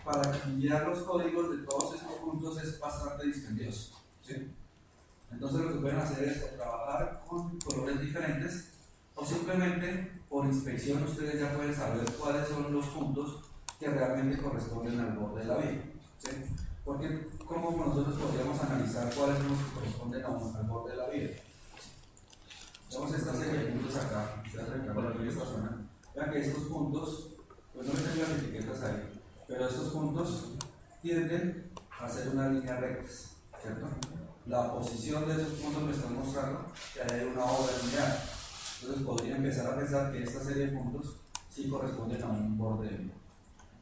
para cambiar los códigos de todos estos puntos es bastante dispendioso, ¿sí? Entonces lo que pueden hacer es o trabajar con colores diferentes o simplemente por inspección ustedes ya pueden saber cuáles son los puntos que realmente corresponden al borde de la vía, ¿sí? Porque ¿cómo nosotros podríamos analizar cuáles son los que corresponden al borde de la vía? Vemos esta serie de puntos acá, ustedes recargan en esta zona. Vean que estos puntos, pues no me tengo las etiquetas ahí, pero estos puntos tienden a ser una línea recta, ¿cierto? La posición de esos puntos me está mostrando que hay una obra lineal. Entonces podría empezar a pensar que esta serie de puntos sí corresponden a un borde de vía.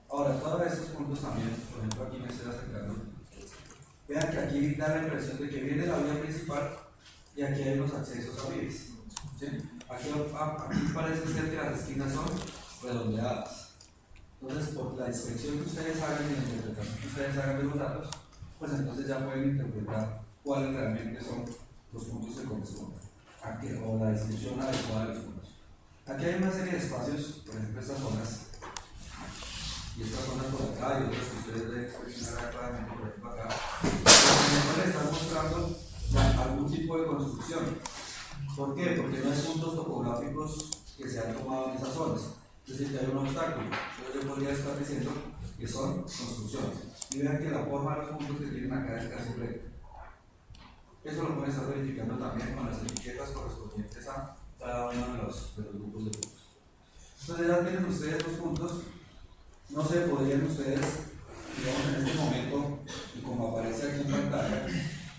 Ahora, todos estos puntos también, por ejemplo, aquí me estoy acercando. Vean que aquí da la impresión de que viene la vía principal y aquí hay los accesos a vías. ¿Sí? Aquí parece ser que las esquinas son redondeadas. Entonces, por la inspección que ustedes hagan y la interpretación que ustedes hagan de los datos, pues entonces ya pueden interpretar cuáles realmente son los puntos que corresponden o la descripción adecuada de los puntos. Aquí hay una serie de espacios, por ejemplo, estas zonas y estas zonas por acá y otras que ustedes deben expresionar claramente por ejemplo acá, donde le están mostrando algún tipo de construcción. ¿Por qué? Porque no hay puntos topográficos que se han tomado en esas zonas, es decir, que hay un obstáculo. Entonces yo podría estar diciendo que son construcciones. Y vean que la forma de los puntos que tienen acá es casi recta. Eso lo pueden estar verificando también con las etiquetas correspondientes a cada uno de los grupos de puntos. Entonces ya tienen ustedes los puntos. No sé, podrían ustedes, digamos en este momento, y como aparece aquí en pantalla,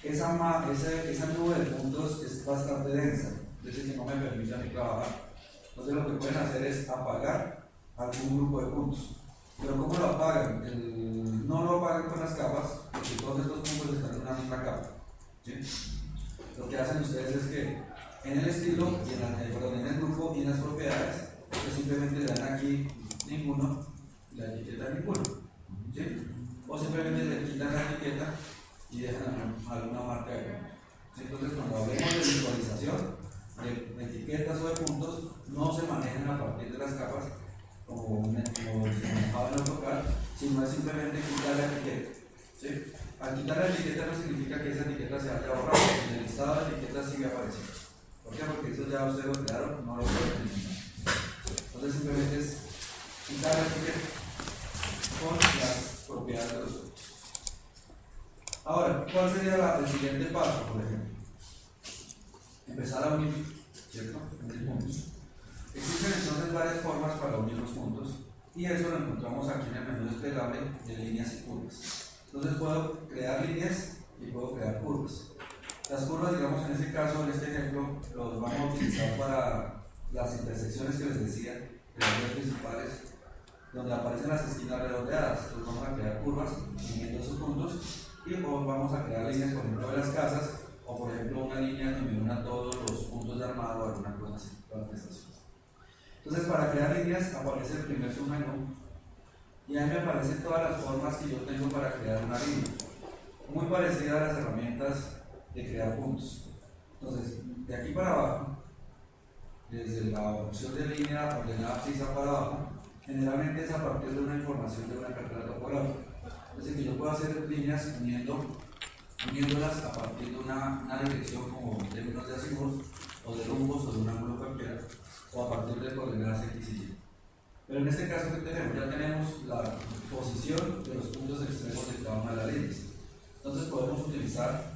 esa nube de puntos es bastante densa, es decir, que no me permite a mí trabajar. Entonces lo que pueden hacer es apagar algún grupo de puntos. Pero ¿cómo lo apagan? No lo apagan con las capas, porque todos estos puntos están en una misma capa, ¿sí? Lo que hacen ustedes es que en el estilo, y en el grupo y en las propiedades, pues simplemente le dan aquí ninguno, la etiqueta ninguno, ¿sí? O simplemente le quitan la etiqueta y dejan alguna marca de punto. Entonces, cuando hablemos de visualización de etiquetas o de puntos, no se manejan a partir de las capas como se manejaba en el local, sino es simplemente quitar la etiqueta, ¿sí? Al quitar la etiqueta no significa que esa etiqueta se haya borrado, en el listado de etiquetas sigue apareciendo. ¿Por qué? Porque eso ya ustedes lo crearon, no lo pueden eliminar. Entonces, simplemente es quitar la etiqueta con las propiedades de los puntos. Ahora, ¿cuál sería el siguiente paso, por ejemplo? Empezar a unir, ¿cierto? Unir puntos. Existen entonces varias formas para unir los puntos y eso lo encontramos aquí en el menú desplegable de líneas y curvas. Entonces puedo crear líneas y puedo crear curvas. Las curvas, digamos en este caso, en este ejemplo, los vamos a utilizar para las intersecciones que les decía, de las vías principales, donde aparecen las esquinas redondeadas. Entonces vamos a crear curvas uniendo esos puntos y vamos a crear líneas, por ejemplo, de las casas, o por ejemplo una línea que me una todos los puntos de armado o alguna cosa así, para las estaciones. Entonces, para crear líneas aparece el primer submenú y ahí me aparecen todas las formas que yo tengo para crear una línea, muy parecida a las herramientas de crear puntos. Entonces, de aquí para abajo, desde la opción de línea ordenada abscisa para abajo, generalmente es a partir de una información de una carpeta topográfica. Es decir, que yo puedo hacer líneas uniéndolas a partir de una dirección como en términos de azimut o de rumbos o de un ángulo cualquiera, o a partir de coordenadas X y Y. Pero en este caso que tenemos, ya tenemos la posición de los puntos extremos de cada una de las líneas. Entonces podemos utilizar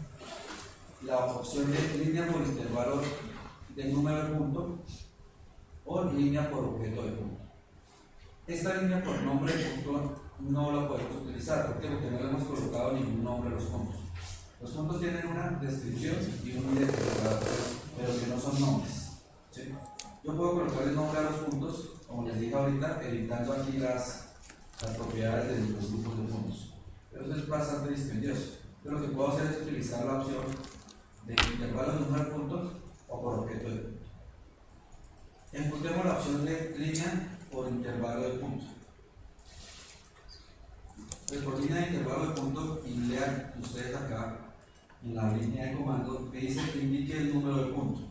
la opción de línea por intervalo de número de punto o línea por objeto de punto. Esta línea por nombre de punto no la podemos utilizar. ¿Por qué? Porque no le hemos colocado ningún nombre a los puntos. Los puntos tienen una descripción y un identificador, pero que no son nombres, ¿sí? Yo puedo colocar el nombre a los puntos, como les dije ahorita, editando aquí las propiedades de los grupos de puntos. Pero eso es bastante dispendioso. Pero lo que puedo hacer es utilizar la opción de intervalo de número de puntos o por objeto de punto. Encontremos la opción de línea por intervalo de puntos. Pues por línea de intervalo de puntos, y lean ustedes acá en la línea de comando que dice que indique el número de punto.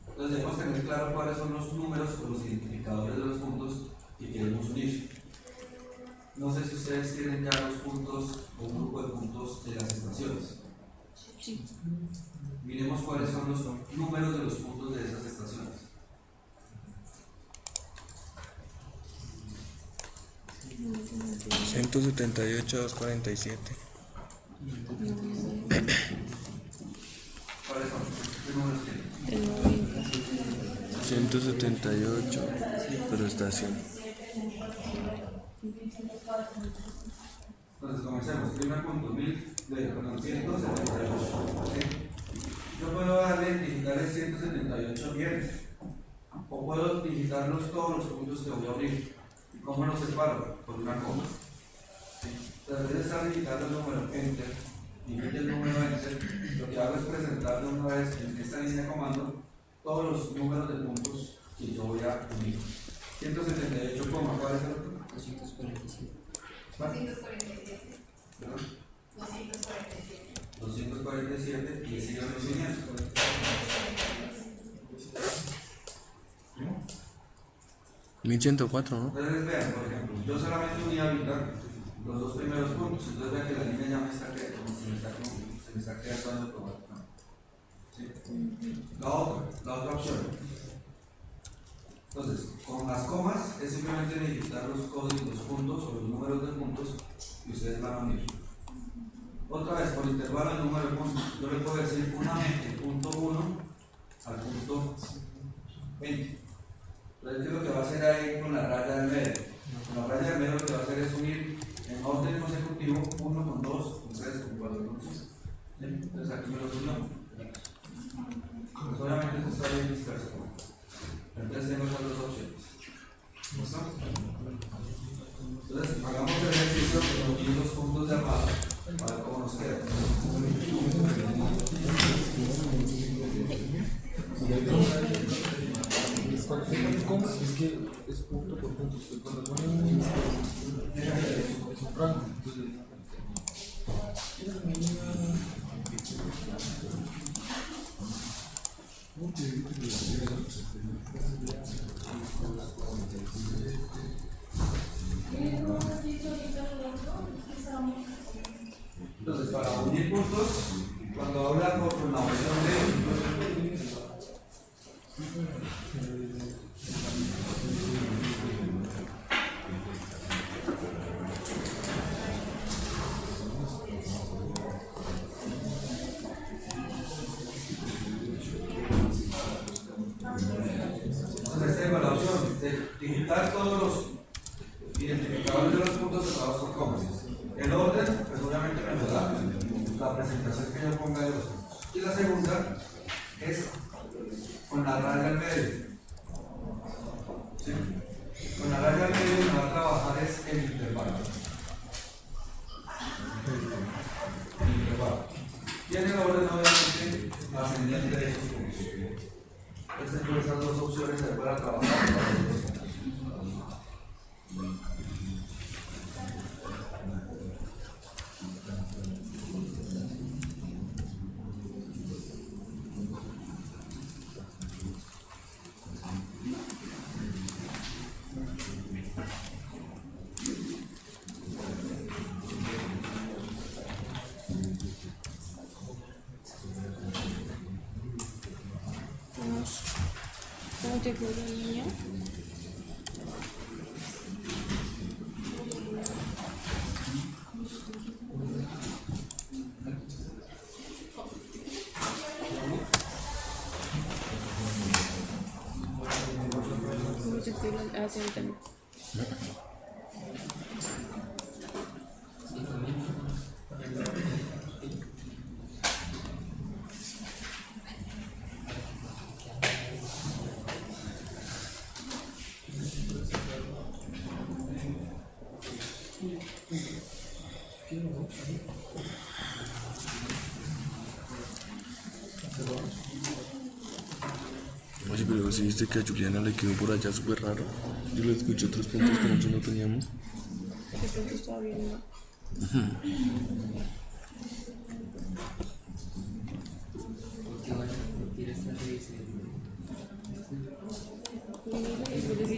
Entonces debemos tener claro cuáles son los números o los identificadores de los puntos que queremos unir. No sé si ustedes tienen ya los puntos o un grupo de puntos de las estaciones. Sí. Miremos cuáles son los números de los puntos de esas estaciones. $178,247. ¿Cuáles son? ¿Qué números tienen? El 90. 178 por estación. Entonces comencemos. Primer punto, 178. ¿Sí? Yo puedo darle, digitar el 178 bien, o puedo digitarlos todos los puntos que voy a abrir. ¿Y cómo los separo? Por una coma. ¿Sí? Entonces, de estar digitando el número enter, digite el número enter, lo que hago es presentar de una vez en esta línea de comando todos los números de puntos que yo voy a unir. 178, ¿cuál es el otro? 247. ¿Cuál? 247. ¿Perdón? 247. 247 y sigue resumiendo. 1104, ¿no? Entonces vean, por ejemplo, yo solamente uní ahorita los dos primeros puntos, entonces vean que la línea ya me está creando, se me está creando automáticamente. ¿Sí? La otra opción. Entonces, con las comas es simplemente digitar los códigos, los puntos o los números de puntos que ustedes van a unir. Otra vez, por intervalo el número de puntos, yo le puedo decir unamente el punto 1 al punto 20. Entonces, ¿qué es lo que va a hacer ahí con la raya del medio? Con la raya del medio lo que va a hacer es unir en orden consecutivo 1 con 2, con 3, con 4, con 5. Entonces aquí me los unió. Pues obviamente esto está bien disperso. Entonces tengo esas dos opciones. ¿Listo? Entonces hagamos el ejercicio con los puntos de armado. A ver cómo nos queda. ¿Cómo? Es que es punto por punto. Cuando ponen es un rango. Entonces, para unir puntos, cuando habla con la opción de entonces tengo la opción de digitar todos los identificadores de los puntos separados por comas. El orden, pues obviamente me lo da la presentación que yo ponga de los puntos. Y la segunda es con la raya al medio. ¿Sí? Con la raya al medio me va a trabajar es el intervalo. El intervalo. Y en el orden obviamente ascendiente de esos puntos. Entonces con esas dos opciones se pueden trabajar. ¿Cómo te quedó la niña? ¿Cómo te quedó la... Ah, sí, también. Oye, pero si viste que a Juliana le quedó por allá súper raro. Yo le escuché otros puntos que nosotros no teníamos. ¿Qué punto estaba viendo?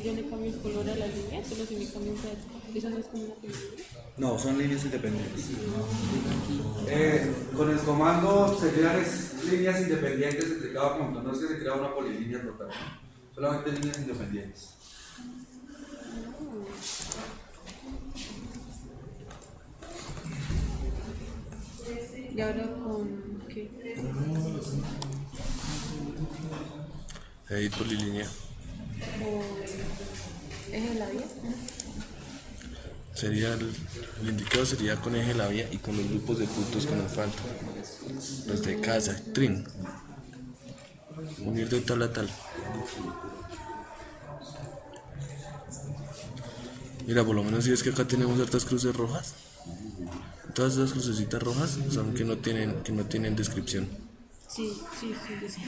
Yo le cambio el color a la línea, solo si me cambio un pedazo. Eso no es como una película. No, son líneas independientes. Con el comando se crean líneas independientes entre cada punto, no es que se crea una polilínea total, ¿no? Solamente líneas independientes. Y ahora con qué? Edit polilínea. ¿O eje de la vía? Sería el indicado sería con eje de la vía y con los grupos de puntos que nos faltan. Los de casa, trim. Unir de tal a tal. Mira, por lo menos si es que acá tenemos hartas cruces rojas. Todas esas crucecitas rojas son que no tienen descripción. Sí, sí, sí, yo sé.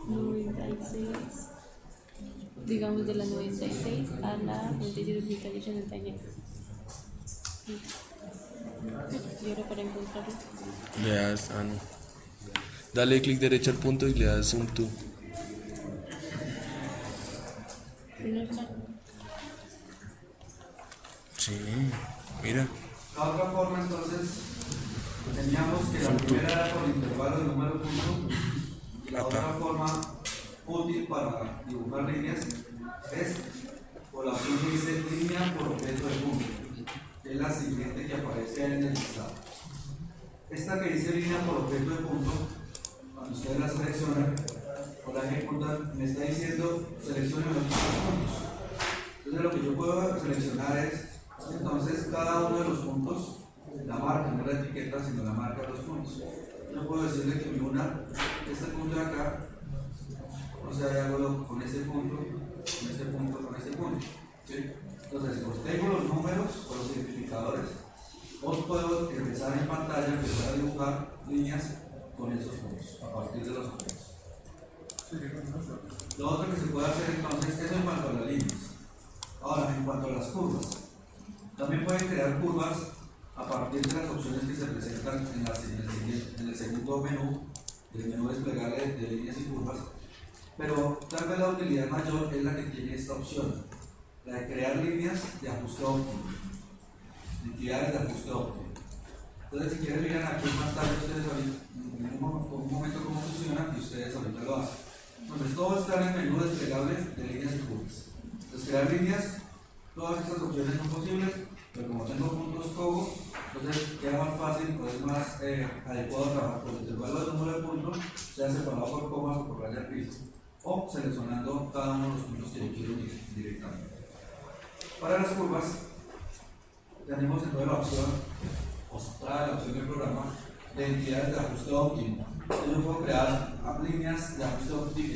96. Digamos de la 96 a la 97.89. Y ahora para encontrarlo. Le das, no. Dale clic derecho al punto y le das zoom to. No está. Sí, mira. La otra forma entonces, teníamos que la primera era por intervalo de número punto y la otra forma útil para dibujar líneas es por la opción que dice línea por objeto de punto, que es la siguiente que aparece en el listado. Esta que dice línea por objeto de punto, cuando ustedes la seleccionan o la ejecutan, me está diciendo seleccione los puntos. Entonces lo que yo puedo seleccionar es entonces cada uno de los puntos, la marca, no la etiqueta, sino la marca de los puntos. Yo puedo decirle que me una este punto de acá, o sea, hago con este punto, con este punto, con este punto. ¿Sí? Entonces, os tengo los números o los identificadores, os puedo empezar en pantalla, empezar a dibujar líneas con esos puntos, a partir de los puntos. Lo otro que se puede hacer entonces, eso en cuanto a las líneas. Ahora, en cuanto a las curvas, también pueden crear curvas a partir de las opciones que se presentan en el segundo menú, el menú desplegable de líneas y curvas, pero tal vez la utilidad mayor es la que tiene esta opción, la de crear líneas de ajuste óptimo, entidades de ajuste óptimo. Entonces, si quieren mirar aquí en pantalla, ustedes ahorita, por un momento cómo funciona y ustedes ahorita lo hacen. Entonces, todo está en el menú desplegable de líneas y curvas. Entonces, crear líneas, todas estas opciones son posibles, pero como tengo puntos cobo, entonces queda más fácil o es más adecuado trabajar con el intervalo de número de puntos, sea separado por comas o por raya al piso, o seleccionando cada uno de los puntos que yo quiero unir directamente. Para las curvas, tenemos entonces la opción, o se trae la opción del programa, de entidades de ajuste óptimo. Yo puedo crear líneas de ajuste óptimo,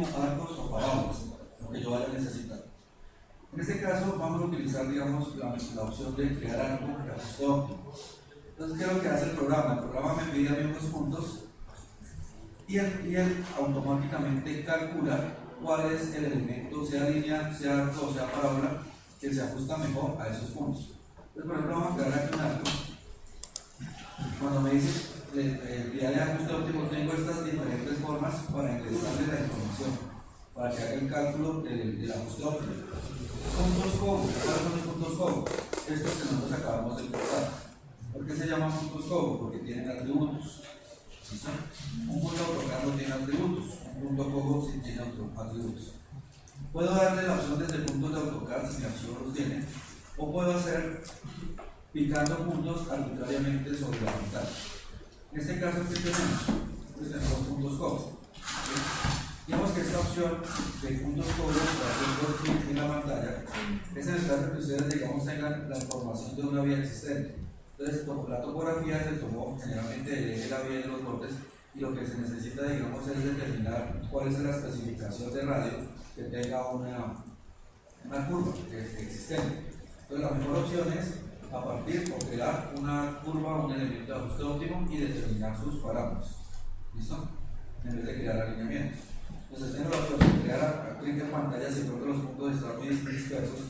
arcos o parábolas, lo que yo vaya a necesitar. En este caso vamos a utilizar, digamos, la opción de crear arco de ajuste óptimo. Entonces, ¿qué es lo que hace el programa? El programa me pide a mí unos puntos y él automáticamente calcula cuál es el elemento, sea línea, sea arco o sea parábola, que se ajusta mejor a esos puntos. Entonces, por ejemplo, vamos a crear aquí un arco. Cuando me dice el día de ajuste óptimo, tengo estas diferentes formas para ingresarle la información, para que haga el cálculo del ajuste óptimo. Puntos cobo, ¿cuáles son los puntos cobo? Estos que nosotros acabamos de importar. ¿Por qué se llaman puntos cobo? Porque tienen atributos. ¿Listo? Un punto AutoCAD no tiene atributos, un punto cobo sí tiene atributos. Puedo darle la opción desde puntos de AutoCAD si mi opción los tiene, o puedo hacer picando puntos arbitrariamente sobre la pantalla. En este caso, ¿qué tenemos? Pues tenemos puntos cobo. Digamos que esta opción de puntos cobo para hacer clic en la pantalla es en el caso que ustedes, digamos, tengan la información de una vía existente. Entonces, la topografía se tomó generalmente del eje de la vía de los bordes y lo que se necesita, digamos, es determinar cuál es la especificación de radio que tenga una curva existente. Entonces, la mejor opción es a partir o crear una curva, un elemento de ajuste óptimo y determinar sus parámetros. ¿Listo? En vez de crear alineamientos. Entonces tengo la opción de crear clic en pantalla si creo que los puntos están muy dispersos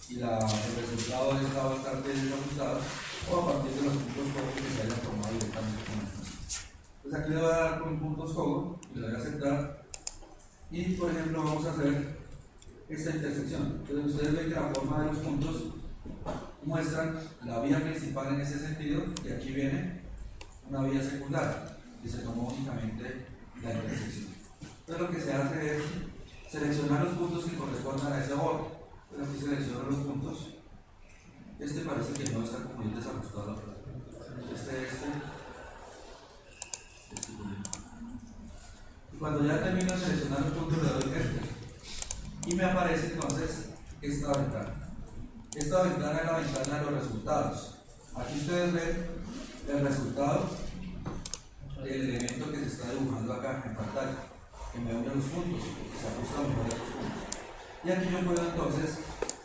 y el resultado está bastante desajustado, o a partir de los puntos cobo que se hayan formado directamente con estos. Entonces aquí le voy a dar con puntos cobo y le voy a aceptar. Y por ejemplo vamos a hacer esta intersección. Entonces ustedes ven que la forma de los puntos muestran la vía principal en ese sentido y aquí viene una vía secundaria y se tomó únicamente la intersección. Entonces lo que se hace es seleccionar los puntos que correspondan a ese borde. Entonces aquí selecciono los puntos. Este parece que no está como bien desajustado. Y cuando ya termino de seleccionar los puntos le doy enter. Y me aparece entonces esta ventana. Esta ventana es la ventana de los resultados. Aquí ustedes ven el resultado del elemento que se está dibujando acá en pantalla, que me une los puntos, que se ajusta mejor a los puntos. Y aquí yo puedo entonces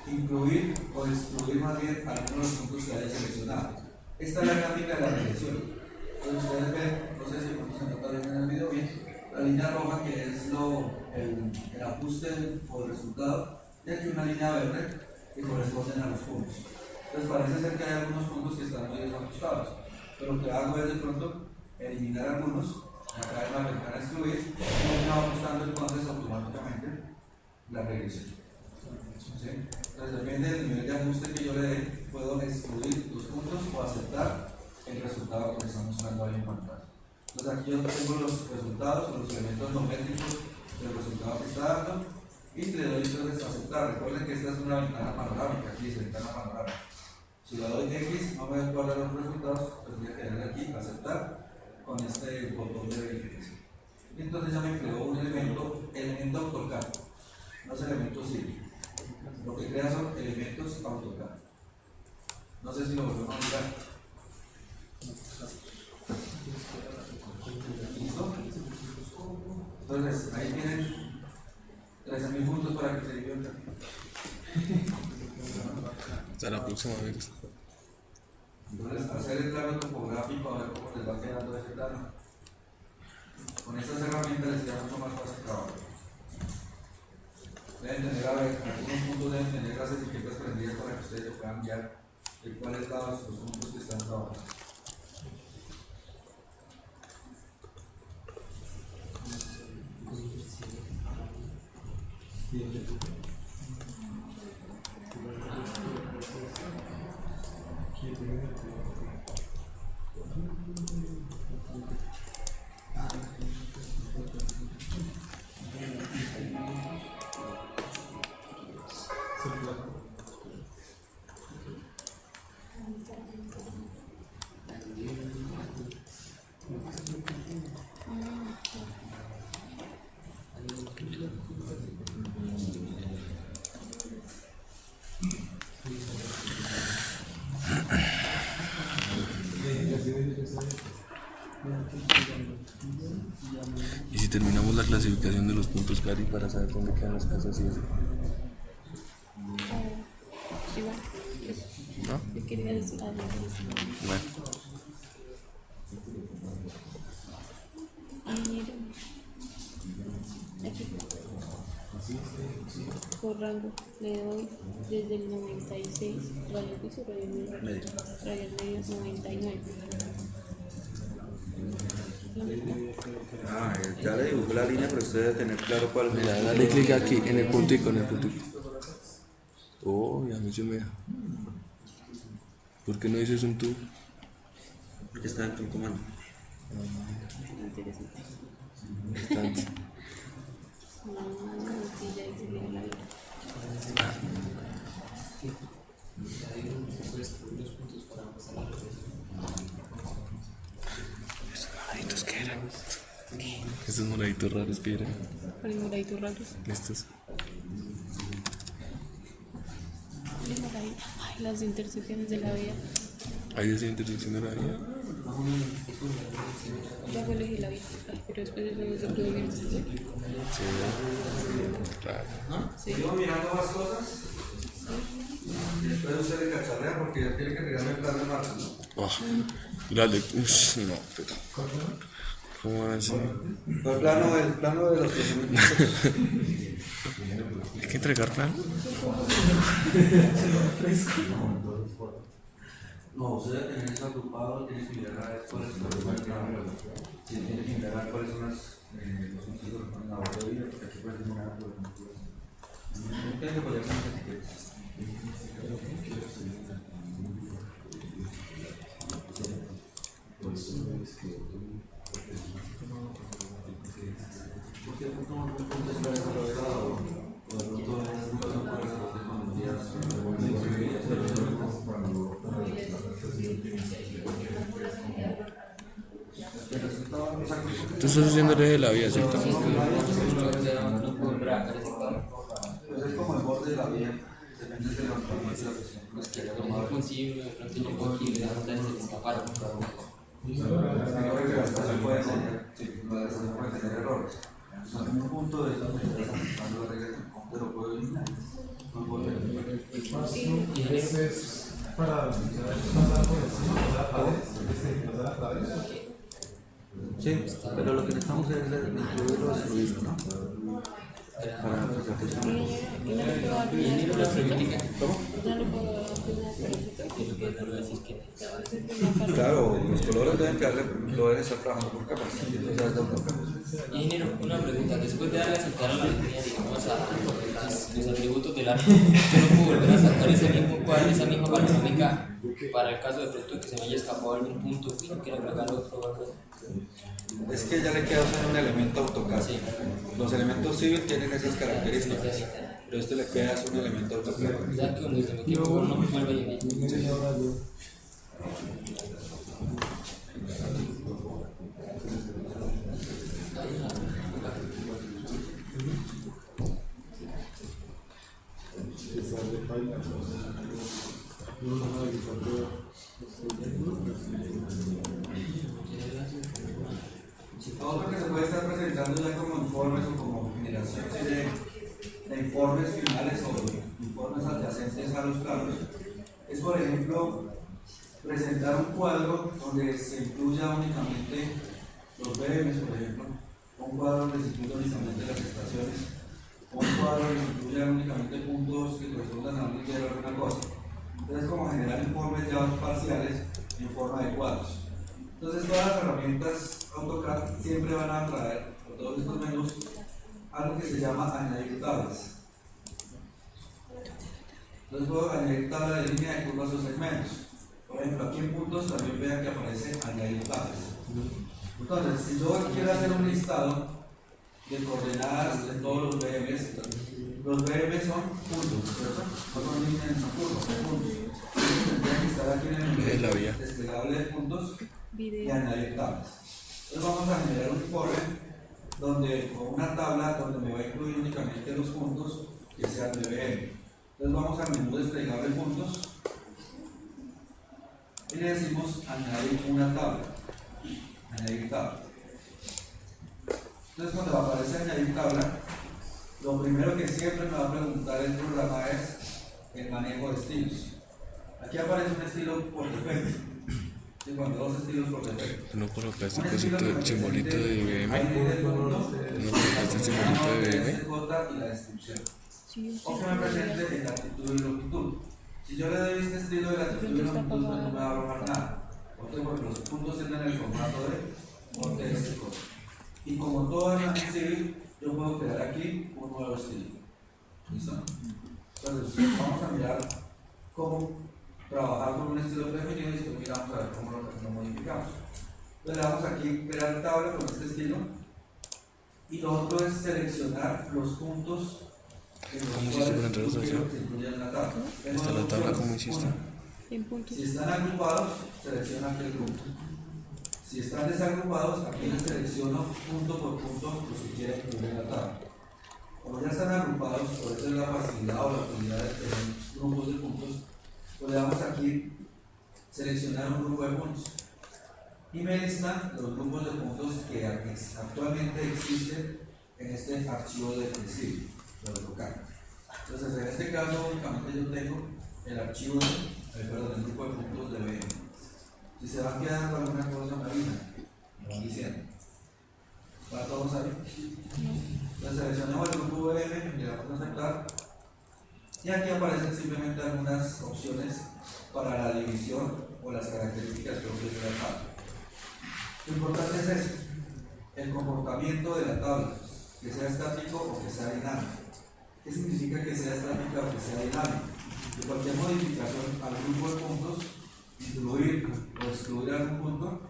incluir o excluir más bien algunos de los puntos que haya seleccionado. Esta es la gráfica de la regresión. Entonces ustedes ven, no sé si se nota bien en el video bien, la línea roja que es el ajuste o el resultado, y aquí una línea verde que corresponden a los puntos. Entonces parece ser que hay algunos puntos que están muy desajustados, pero lo que hago es de pronto eliminar algunos, acá en la ventana excluir, y me va ajustando entonces automáticamente la regresión. ¿Sí? Entonces depende del nivel de ajuste que yo le dé, puedo excluir los puntos o aceptar el resultado que me está mostrando ahí en pantalla. Entonces aquí yo tengo los resultados o los elementos no métricos del resultado que está dando y le doy entonces a aceptar. Recuerden que esta es una ventana panorámica, aquí dice ventana panorámica. Si le doy X, no me guarda los resultados, tendría que darle aquí aceptar con este botón de verificación. Y entonces ya me creó un elemento AutoCAD, no es elemento civil. Lo que crea son elementos AutoCAD. No sé si lo volvemos a mirar. ¿Listo? Entonces, ahí tienen 13.000 puntos para que se diviertan. Hasta la próxima vez. Entonces, hacer el plano topográfico, a ver cómo les va quedando ese plano. Con estas herramientas les queda mucho más fácil trabajar. Deben tener, a ver, algunos puntos deben tener las etiquetas prendidas para que ustedes lo puedan guiar de cuáles lados los puntos que están trabajando. Y si terminamos la clasificación de los puntos Gary para saber dónde quedan las casas y eso. Sí, bueno, ¿No? yo quería decir algo. Bueno. Miren. Aquí. Por rango le doy desde el 96, radio piso, radio medio, radio medio 99. Ya le dibujé la línea, pero usted debe tener claro cuál es. Mira, dale clic aquí en el puntico, Oh, ya a mí se me da. ¿Por qué no dices un tú? Porque está en tu comando. Interesante. Bastante. Sí, ya hice bien la vida. ¿Esos moraditos qué eran? Estos moraditos raros que eran. Para moraditos raros. Estos. Ay, las intersecciones de la vía. ¿Hay esa intersección de la vía? Ya elegí la vía. Ay, pero después de eso no se puede ver. Sí. Claro. Sigo mirando más cosas. Y después usted le cacharrea porque ya tiene que regarme el plan de marcha, ¿no? Oh, dale. Ush, no, pero. ¿Cómo así? El plano de los procedimientos. ¿Hay que entregar plan? No, usted debe tener eso agrupado, tiene que mirar a ver cuáles son los sí, tiene que mirar cuáles son los puntos que ponen a bordo de vida, porque aquí puede tener algo de Tiene que poner unas etiquetas. Porque un punto está desarrollado, o de pronto es un paso por el cuando Tú estás haciendo el eje de la vía, ¿cierto? Pues es como el borde de la vía, depende de la información que haya tomado. La estación puede tener, sí, la estación puede tener errores. O sea, un punto de donde estás aplicando la regla, pero puede eliminar. No puede. Ese es para pasar por encima de la pared. Sí, pero lo que necesitamos es incluirlo o destruirlo, ¿no? Para aplicar Y no le puedo dar una perecita. No le puedo dar una perecita. Claro, los colores deben lo deben estar trabajando por capas. Entonces ya es de autocapa. Ingeniero, una pregunta. Después de darle a sacar a la línea, digamos, a los atributos del área, yo no puedo volver a sacar ese mismo cuadro, esa misma panorámica para el caso de pronto que se me haya escapado algún punto y no quiero agregar otro o algo así. Es que ya le queda usar un elemento AutoCAD. Sí. Los elementos civil tienen esas características, pero este le queda un elemento AutoCAD. Ya que donde se me equivocó no me vuelva a llegar. Todo lo que se puede estar presentando ya como informes o como generación de informes finales o informes adyacentes a los planos es, por ejemplo, presentar un cuadro donde se incluya únicamente los BMs, por ejemplo, un cuadro donde se incluya únicamente las estaciones, un cuadro donde se incluya únicamente puntos que correspondan a un ligero o alguna cosa. Entonces, como generar informes ya parciales en forma de cuadros. Entonces, todas las herramientas AutoCAD siempre van a traer, por todos estos menús, algo que se llama añadir tablas. Entonces, puedo añadir tabla de línea de curvas o segmentos. Por ejemplo, aquí en puntos también vean que aparece añadir tablas. Entonces, si yo quiero hacer un listado de coordenadas de todos los BMs son puntos, ¿cierto? No son líneas, son curvas, son puntos. Entonces, tendría que estar aquí en el nivel desplegable de puntos y añadir tablas. Entonces vamos a generar un informe con una tabla donde me va a incluir únicamente los puntos que sean de BM. Entonces vamos al menú desplegable de puntos y le decimos añadir una tabla. Añadir tabla. Entonces cuando aparece añadir tabla, lo primero que siempre me va a preguntar el programa es el manejo de estilos. Aquí aparece un estilo por defecto. Sí, bueno, dos estilos por defecto. No colocaste el cosito del simbolito de BM. No colocaste el simbolito de BM. Y la descripción. O que me presente en latitud y longitud. Si yo le doy este estilo de latitud y longitud, pues no me va a arrojar nada. Porque los puntos tienen el formato de ortográfico. Y como todo es civil, yo puedo crear aquí un nuevo estilo. ¿Listo? Entonces, vamos a mirar cómo trabajar con un estilo preferido y después miramos a ver cómo lo modificamos. Entonces, le damos aquí crear tabla con este estilo. Y lo otro es seleccionar los puntos en los cuales se incluye en la tabla. ¿Está la tabla como hiciste? Si están agrupados, selecciona aquel punto. Si están desagrupados, aquí les selecciono punto por punto los que quieren incluir en la tabla. Como ya están agrupados, por eso es la facilidad o la utilidad de tener grupos de puntos, pues le damos aquí seleccionar un grupo de puntos. Y me listan los grupos de puntos que actualmente existen en este archivo de principio, lo local. Entonces, en este caso, únicamente yo tengo el archivo el grupo de puntos de BM. Si se van quedando alguna cosa marina, me van diciendo. ¿Para todos ahí? Entonces seleccionamos el grupo BM, le damos a aceptar. Y aquí aparecen simplemente algunas opciones para la división o las características propias de la tabla. Lo importante es eso, el comportamiento de la tabla, que sea estático o que sea dinámico. ¿Qué significa que sea estática o que sea dinámica? De cualquier modificación al grupo de puntos, incluir o excluir algún punto,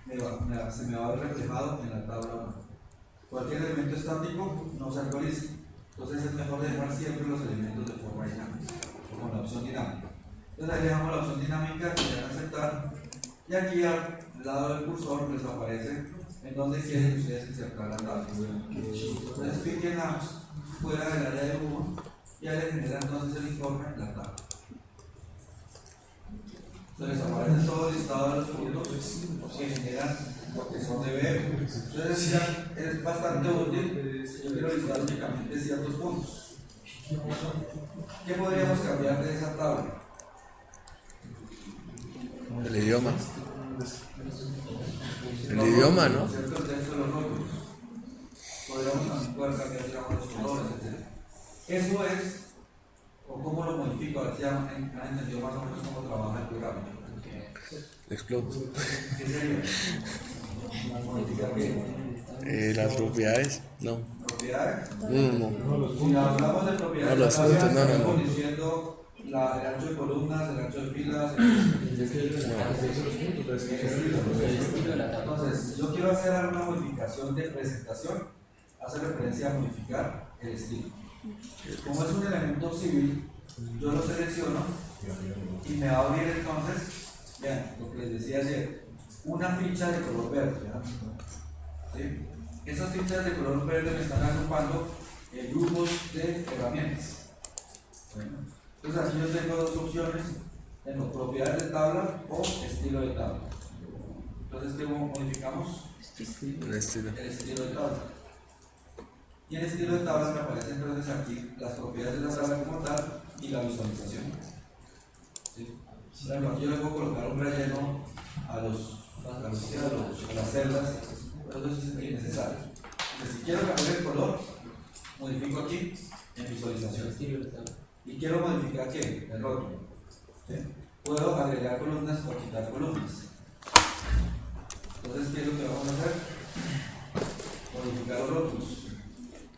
se me va a ver reflejado en la tabla 1. Cualquier elemento estático no se actualiza. Entonces es mejor dejar siempre los elementos de forma dinámica, o con la opción dinámica. Entonces ahí dejamos la opción dinámica que le dan a aceptar, y aquí al lado del cursor les aparece en donde quieren ustedes insertar la tabla. Entonces piquen fuera del área de dibujo y ahí le genera entonces el informe en la tabla. Entonces aparece todo el listado de los puntos que generan lo que son de BF. Entonces ya es bastante útil. Yo quiero listar únicamente ciertos puntos. ¿Qué podríamos cambiar de esa tabla? El idioma. El idioma, ¿no? ¿Cierto? El texto de los rótulos. Podríamos también poder cambiar, digamos, los colores, etc. Eso es, o cómo lo modifico, a ver si han entendido más o menos cómo trabaja el programa. Exploto. ¿Qué sería? ¿Modificar qué? Las propiedades, no. ¿Propiedades? No. Si hablamos de propiedades, No, los puntos, no. estamos diciendo el ancho de columnas, el ancho de filas, Entonces, yo quiero hacer alguna modificación de presentación, hace referencia a modificar el estilo. Como es un elemento civil, yo lo selecciono y me va a abrir entonces, vean, lo que les decía ayer, una ficha de color verde. ¿Sí? Esas fichas de color verde me están agrupando en grupos de herramientas. Bueno, entonces aquí yo tengo dos opciones, tengo propiedades de tabla o estilo de tabla. Entonces, ¿qué modificamos? El estilo. El estilo de tabla. Y el estilo de tabla me aparece entonces aquí las propiedades de la tabla como tal y la visualización. ¿Sí? Por ejemplo, aquí yo le puedo colocar un relleno a las celdas, pero eso es innecesario. Entonces, si quiero cambiar el color, modifico aquí en visualización. Y quiero modificar ¿qué? El rótulo. ¿Sí? Puedo agregar columnas o quitar columnas. Entonces, ¿qué es lo que vamos a hacer? Modificar los rótulos.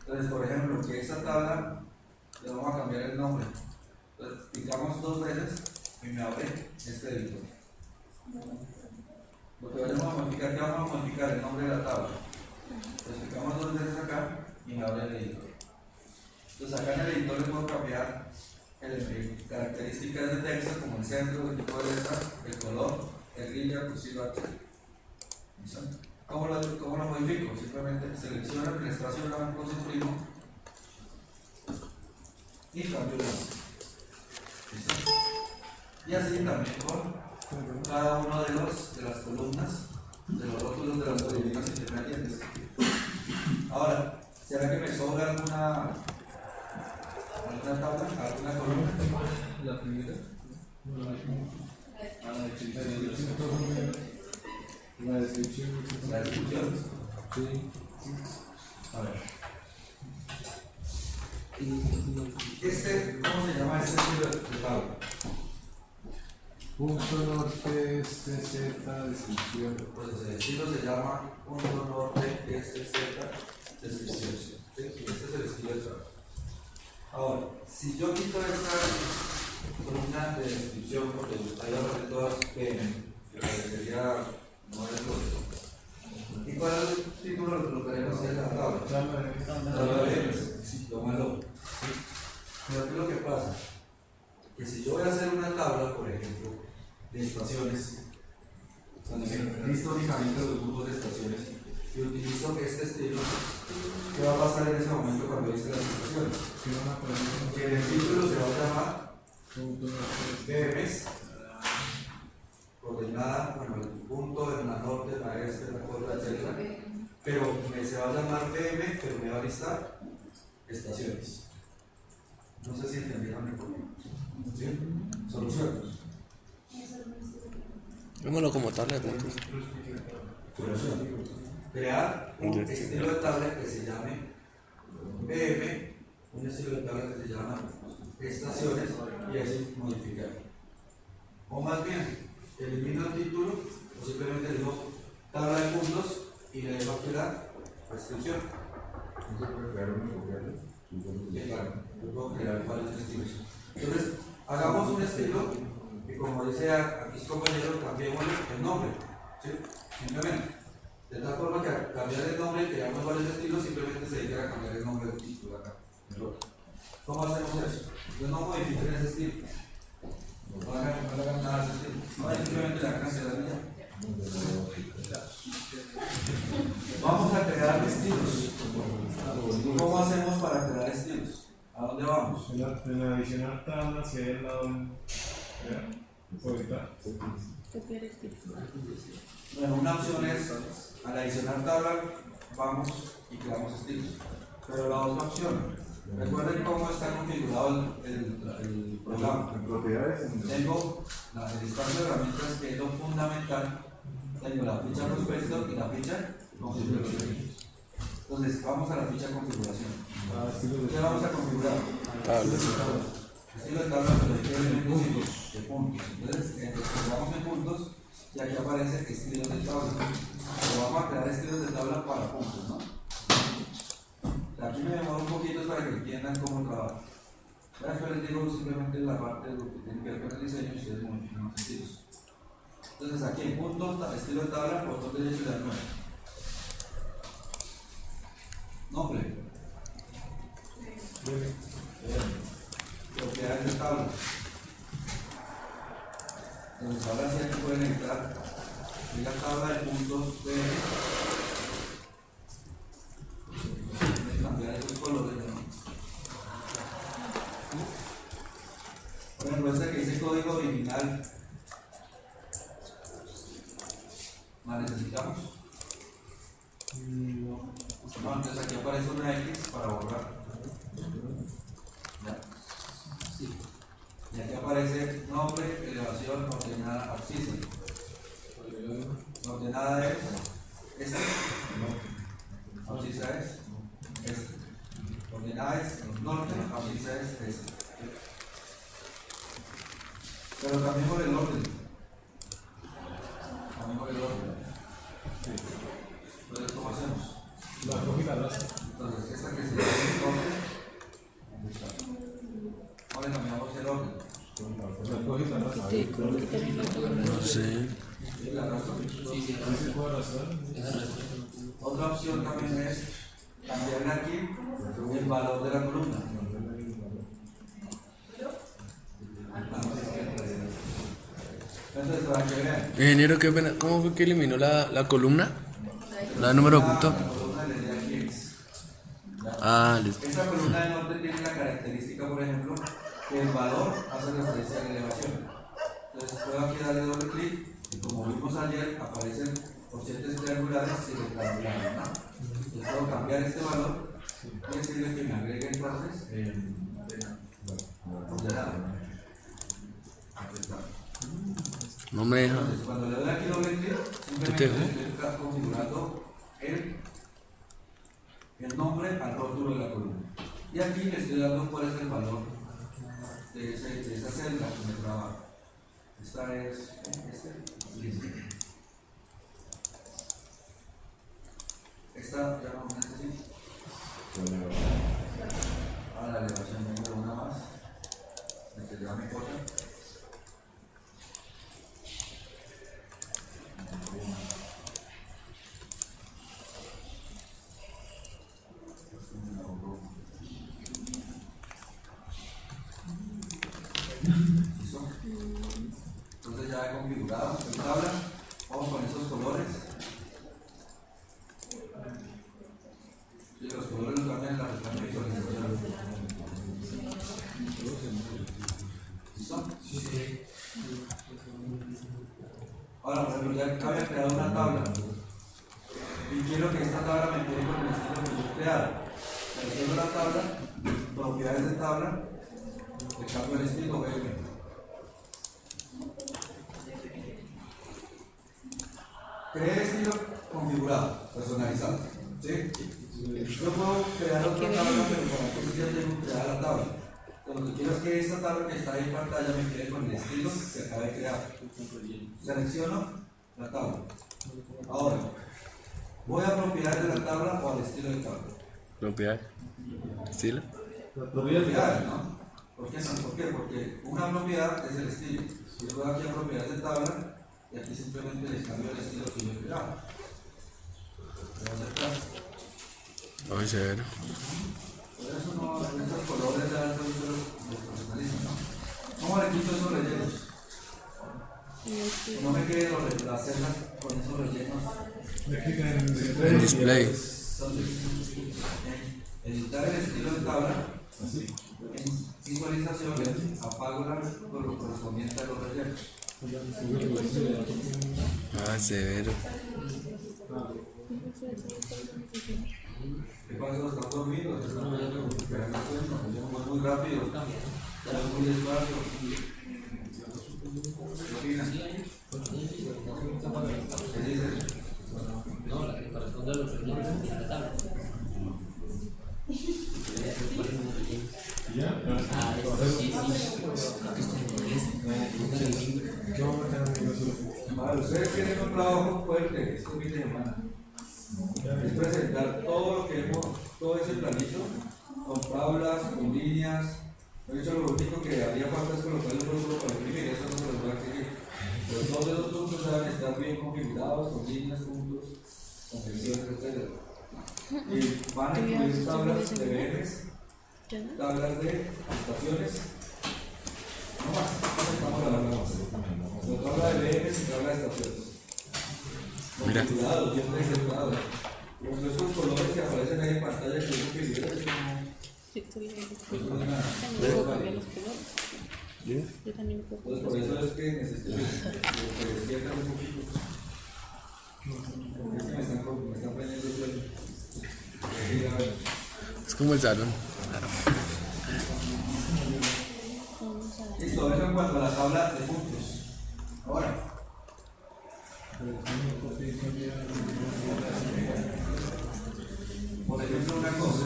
Entonces, por ejemplo, que esta tabla le vamos a cambiar el nombre. Entonces, picamos dos veces y me abre este editor. Lo que vamos a modificar, ¿qué vamos a modificar? El nombre de la tabla. Entonces, picamos dos veces acá y me abre el editor. Entonces, acá en el editor le puedo cambiar características de texto como el centro, el tipo de letra, el color, el grilla, cursiva, etc. ¿Cómo lo modifico? Simplemente selecciono el espacio blanco, imprimo y cambio de nombre. Y así también con cada uno de las columnas, de los rótulos de las columnas independientes. Ahora, ¿será que me sobra alguna tabla, alguna columna? La primera. La descripción. La descripción. Sí. A ver. ¿Cómo se llama este estilo de tabla? Punto norte, este, Z, descripción. Entonces el estilo se llama punto norte, Z, descripción. ¿Sí? Este es el estilo de tabla. Ahora, si yo quito esta columna de descripción, porque ahí aparecen todas PM, que parecería no es lo. ¿Y cuál es el título lo que queremos hacer la tabla? Tabla de M. Sí, tómalo. Pero ¿qué es lo que pasa? Que si yo voy a hacer una tabla, por ejemplo, de estaciones, donde me listo únicamente los grupos de estaciones y utilizo este estilo, ¿qué va a pasar en ese momento cuando liste las estaciones? Que el título se va a llamar BMs, coordenada, bueno, el punto en la norte, en la este, en la costa, etc. Pero se va a llamar BM, pero me va a listar estaciones. No sé si entendieron el problema. ¿Sí? Solución. Vémoslo como tabla de puntos. Solución. Crear un estilo de tabla que se llame BM, un estilo de tabla que se llama estaciones y así modificar. O más bien, elimino el título o simplemente digo tabla de puntos y le dejo aquí la descripción. Sí, claro. Yo puedo podemos crear varios estilos. Entonces, hagamos un estilo y como dice aquí su compañero, cambiémosle el nombre, ¿sí? Simplemente. De tal forma que al cambiar el nombre y creamos varios estilos, simplemente se dedica a cambiar el nombre del título acá, el otro. ¿Cómo hacemos eso? Yo no modifiquen ese estilo. No hagan nada de ese estilo. No, simplemente la cancelan ya. Vamos a crear estilos. ¿Cómo hacemos para crear estilos? ¿A dónde vamos? En la adicional tabla hacia el lado. Ahorita. Copiar estilo. Bueno, una opción es, al adicionar tabla, vamos y creamos estilos. Pero la otra opción, recuerden cómo está configurado el programa. En propiedades. Tengo el espacio de herramientas que es lo fundamental. Tengo la ficha prospecto y la ficha configuración. Entonces, vamos a la ficha configuración. ¿Qué vamos a configurar? Tablas. Estilo de tabla, pero hay elementos de puntos. Entonces, configuramos en puntos y aquí aparece estilos de tabla. Pero vamos a crear estilos de tabla para puntos, ¿no? Aquí me demoro un poquito para que entiendan cómo trabaja. Después les digo simplemente la parte de lo que tiene que ver con el diseño y ustedes modifican los estilos. Entonces aquí en punto, estilo de tabla, botón derecho y la nueva. Nombre. Propiedades de tabla. Entonces ahora sí aquí pueden entrar en la tabla de puntos de cambiar esos colores, ¿no? Por ejemplo, este que dice código original, ¿la necesitamos? No, entonces aquí aparece una X para borrar. ¿Ya? Sí. Y aquí aparece nombre, elevación, ordenada, abscisa. Ordenada es esta. Abscisa es esta. Ordenada es norte, abscisa es esta. Pero también por el orden. También por el orden. Entonces, ¿cómo hacemos? La cogida la hace. Entonces, esta que se llama el orden. ¿Dónde está? Ahora cambiamos el orden. La cogida la hace. Sí, ¿cómo quitarle la tabla? No sé. ¿Sí la arrastro? Sí, ¿Se puede arrastrar? Otra opción también es cambiarle aquí el valor de la columna. Entonces, para que vean, Ingeniero, qué pena. ¿Cómo fue que eliminó la columna? La número oculto. la columna le di aquí X. Ah, listo. Esta columna de norte tiene la característica, por ejemplo, que el valor hace referencia a la elevación. Entonces, puedo aquí darle doble clic y como vimos ayer, aparecen cocientes triangulares y rectangulares, ¿no? Entonces, puedo cambiar este valor y decirle que me agregue entonces ordenado. Aquí está. No me deja. Entonces, cuando le doy aquí doble clic, simplemente estoy configurando el nombre al rótulo de la columna. Y aquí le estoy dando cuál es el valor de esa celda que me trabaja. Esta es listo. Esta ya no necesito. Ahora la elevación número una más. Me queda mi cosa. ¿Listo? Entonces ya he configurado mi tabla. Vamos con esos colores. Y los colores los cambian en la pestaña de visualización. ¿Listo? Sí. Ahora, por ejemplo, ya había creado una tabla. Y quiero que esta tabla me quede con el estilo que yo he creado. Selecciono la tabla, propiedades de tabla, le cambio el estilo BM. Creé el estilo configurado, personalizado. ¿Sí? Yo puedo crear otra tabla, pero para que ya tengo creada la tabla. Lo que quiero es que esta tabla que está ahí en pantalla me quede con el estilo que acabé de crear. Selecciono la tabla. Ahora, voy a propiedades de la tabla o al estilo de tabla. Propiedad. Estilo. propiedades, ¿no? ¿Por qué no? ¿Por qué? Porque una propiedad es el estilo. Si yo voy aquí a propiedades de tabla, y aquí simplemente les cambio el estilo que yo he creado. Le voy a hacer caso. Ay, severo. Por eso no, estos colores ya son los profesionalistas, ¿no? ¿Cómo le quito esos rellenos? No me queden las celdas con esos rellenos. En display. Editar el estilo de tabla. En visualizaciones, apago lo correspondiente a los rellenos. Ah, severo. ¿Qué pasó? ¿Están dormidos? ¿Están muy rápido? ¿Están muy despacio? ¿Qué opinan? ¿Qué dicen? No, la que corresponde a los rellenos en la tabla. Ah, esto sí. Creo que esto es en inglés. Para ustedes tienen un trabajo fuerte este fin de semana. Es presentar todo lo que hemos, todo ese planito, con tablas, con líneas. He dicho lo único que haría falta es colocar el rótulo para imprimir, eso no se los voy a exigir. Pero todos esos puntos deben estar bien configurados, con líneas, puntos, con secciones, etc. Y van a incluir tablas de BFs, tablas de estaciones. No más, estamos hablando más. La tabla de BFs y tabla de estaciones. Mira. Cuidado, bien presentado. Con estos colores que aparecen ahí en pantalla que yo que Yo también lo puedo. entonces por eso es que necesito que despiertan un poquito. Es que me están prendiendo el sueño. Es como el salón. Listo, eso en cuanto a la tabla de puntos. Ahora. Por ejemplo, una cosa.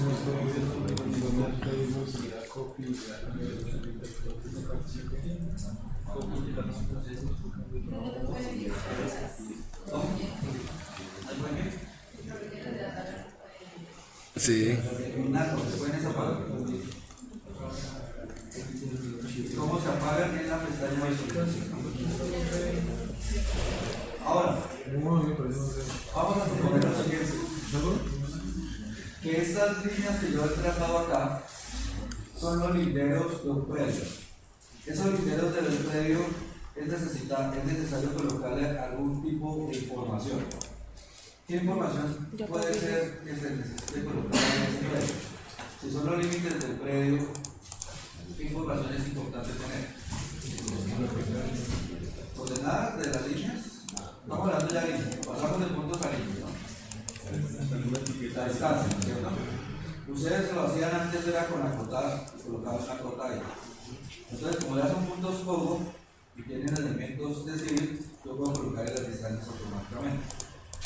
Sí. Nato, se pueden apagar. ¿Cómo se apagan en la pestaña de visualización? Ahora, vamos a suponer lo siguiente. Que estas líneas que yo he trazado acá son los linderos de un predio. Esos linderos del predio es necesario colocarle algún tipo de información. ¿Qué información puede ser que se necesite colocar en ese predio? Si son los límites del predio, ¿qué información es importante tener? Coordenadas de las líneas. Estamos hablando ya de líneas, pasamos de puntos a líneas, ¿no? La distancia, ¿cierto? Ustedes lo hacían antes, era con acotar y colocaban una cota ahí. Entonces, como ya son puntos pogo y tienen elementos de civil, yo puedo colocar las distancias automáticamente.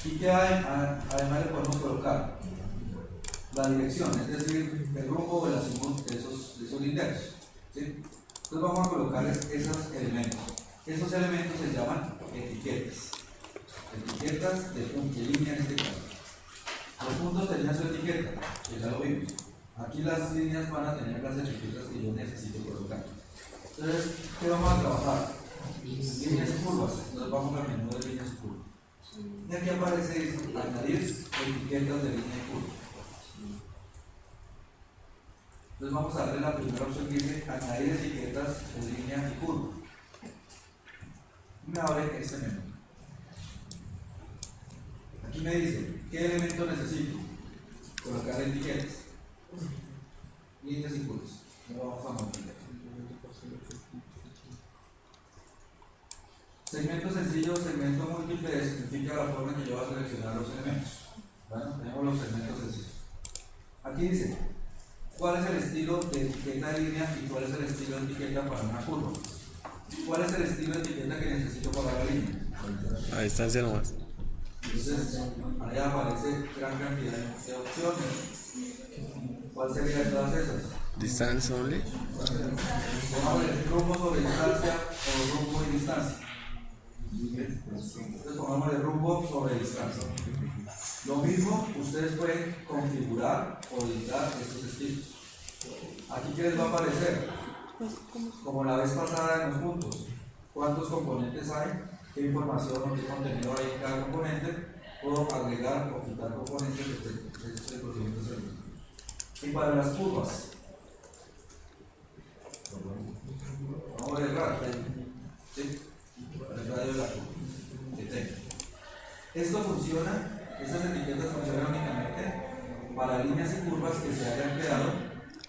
¿Y qué además le podemos colocar? La dirección, es decir, el rumbo o el azimut de esos linderos. ¿Sí? Entonces vamos a colocar esos elementos. Esos elementos se llaman etiquetas. Etiquetas de línea en este caso. Los puntos tenían su etiqueta, que ya lo vimos. Aquí las líneas van a tener las etiquetas que yo necesito colocar. Entonces, ¿qué vamos a trabajar? Líneas y curvas. Entonces vamos al menú de líneas y curvas. Y aquí aparece añadir etiquetas de línea y curva. Entonces vamos a darle la primera opción que dice añadir etiquetas de línea y curva. Me abre este menú. Aquí me dice, ¿qué elemento necesito? Colocar etiquetas. Líneas y curvas. No vamos a multiplicar. Segmento sencillo, segmento múltiple significa la forma en que yo voy a seleccionar los elementos. Bueno, tenemos los segmentos sencillos. Aquí dice, ¿cuál es el estilo de etiqueta de línea y cuál es el estilo de etiqueta para una curva? ¿Cuál es el estilo de etiqueta que necesito para la línea? A distancia nomás. Entonces, ahí aparece gran cantidad de opciones. ¿Cuál sería de todas esas? Distance only. Pongámosle rumbo sobre distancia o rumbo y distancia. Entonces pongámosle rumbo sobre distancia. Lo mismo, ustedes pueden configurar o editar estos estilos. Aquí, ¿qué les va a aparecer? Pues, ¿cómo? Como la vez pasada en los puntos. ¿Cuántos componentes hay? ¿Qué información o qué contenido hay en cada componente? Puedo agregar o quitar componentes de este procedimiento servicio. Y para las curvas, vamos a ver el radio. ¿Sí? El radio de la curva. Que tengo. Esto funciona, estas etiquetas funcionan únicamente para líneas y curvas que se hayan creado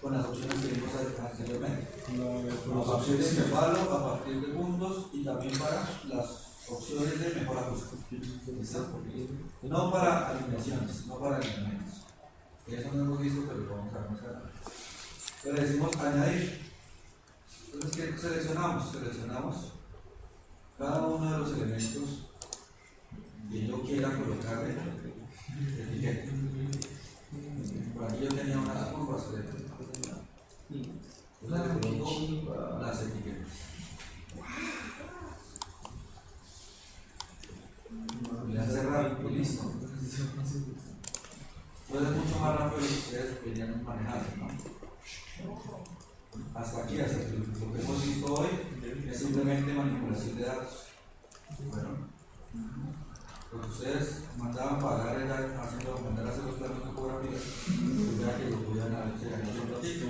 con las opciones que vimos anteriormente. A partir de intervalo, a partir de puntos y también para las opciones de mejor ajuste. No para alineaciones, no para alineamientos. Eso no hemos visto, pero lo vamos a ver más adelante. Pero decimos añadir. Entonces, ¿qué seleccionamos? Seleccionamos cada uno de los elementos que yo quiera colocarle etiqueta. Por aquí yo tenía unas curvas, entonces le coloco las etiquetas. Voy a cerrar y listo. Entonces es mucho más rápido de lo que ustedes podrían manejar, ¿no? Hasta aquí, hasta aquí. Lo que hemos visto hoy es simplemente manipulación de datos. Bueno, lo que ustedes mandaban pagar era mandar a hacer los planos de topografía, pues ya que lo pudieran hacer en otro ratito.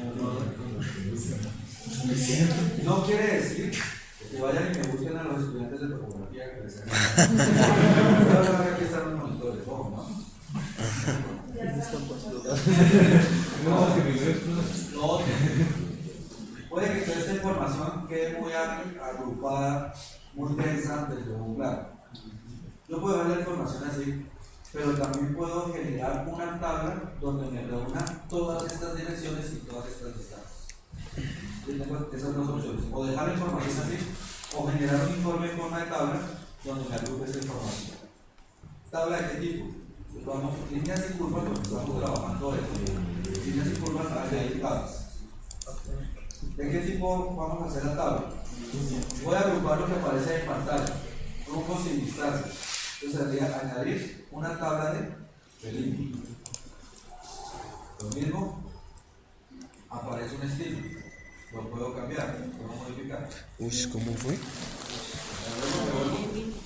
No quiere decir que vayan y me busquen a los estudiantes de topografía que les hagan. Ahora aquí están los monitores, ojo, ¿no? No, puede que toda esta información quede muy agrupada, muy densa desde un lado. Yo puedo ver la información así, pero también puedo generar una tabla donde me reúna todas estas direcciones y todas estas distancias. Yo tengo esas dos opciones, o dejar la información así, o generar un informe en forma de tabla donde me agrupe esa información. ¿Tabla de qué tipo? Pues vamos, líneas y curvas, porque estamos trabajando hoy. Líneas y curvas hay tablas. ¿De qué tipo vamos a hacer la tabla? Voy a agrupar lo que aparece en pantalla, grupos sin distancias. Entonces sería añadir una tabla de límite. Lo mismo, aparece un estilo. Lo puedo cambiar, lo puedo modificar. Uy, ¿cómo fue?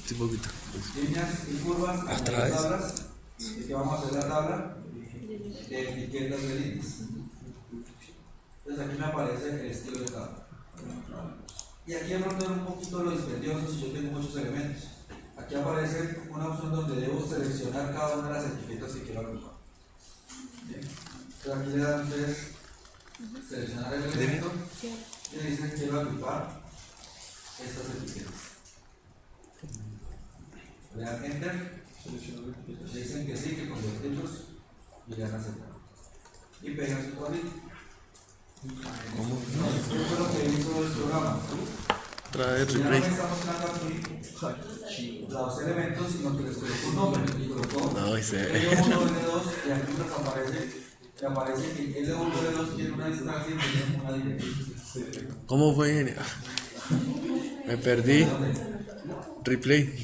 Sí, poquito. Líneas y curvas, Otra vez. tablas. ¿Y qué vamos a hacer la tabla? De etiquetas de líneas. Entonces aquí me aparece el estilo de tabla. Y aquí de pronto un poquito lo dispendioso si yo tengo muchos elementos. Aquí aparece una opción donde debo seleccionar cada una de las etiquetas que quiero agrupar. Bien. Entonces aquí le dan ustedes seleccionar el elemento y le dicen quiero agrupar estas etiquetas. Le dan enter, le dicen que sí, que convertirlos y le dan aceptar. Y pegan su cuadrito. Esto fue lo que hizo el programa. Otra vez Ya no replay. me está mostrando aquí los elementos, sino que les coloco un nombre. Y colocó No, ese. L1, L2, y aquí nos aparece que L1, L2 tiene una distancia y tiene una dirección. ¿Cómo fue? Me perdí. Replay.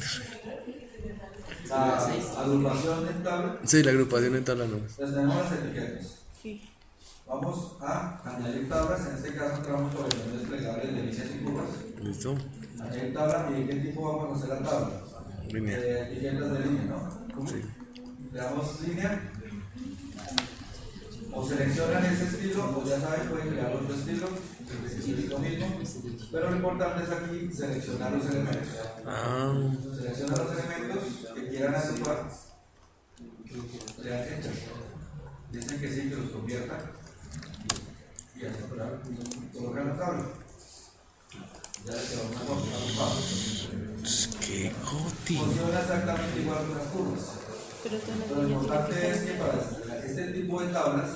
La agrupación en tabla, Sí, la agrupación en tabla no. les tenemos las etiquetas. Sí. Vamos a añadir tablas, en este caso entramos por el menú desplegable de líneas y curvas. ¿Listo? Añadir tabla, ¿y de qué tipo vamos a hacer la tabla? Línea. Etiquetas de línea, ¿no? Sí. Le damos línea, o seleccionan ese estilo, o ya saben, pueden crear otro estilo, y lo mismo, pero lo importante es aquí seleccionar los elementos. Ah, Selecciona los elementos que quieran agrupar, le dan enter, dicen que sí, que los convierta, y así colocan la tabla. Ya le quedó una cosa agrupada. qué coti. Funciona exactamente igual que las curvas. Pero todas las Lo líneas importante tienen es que que para este tipo de tablas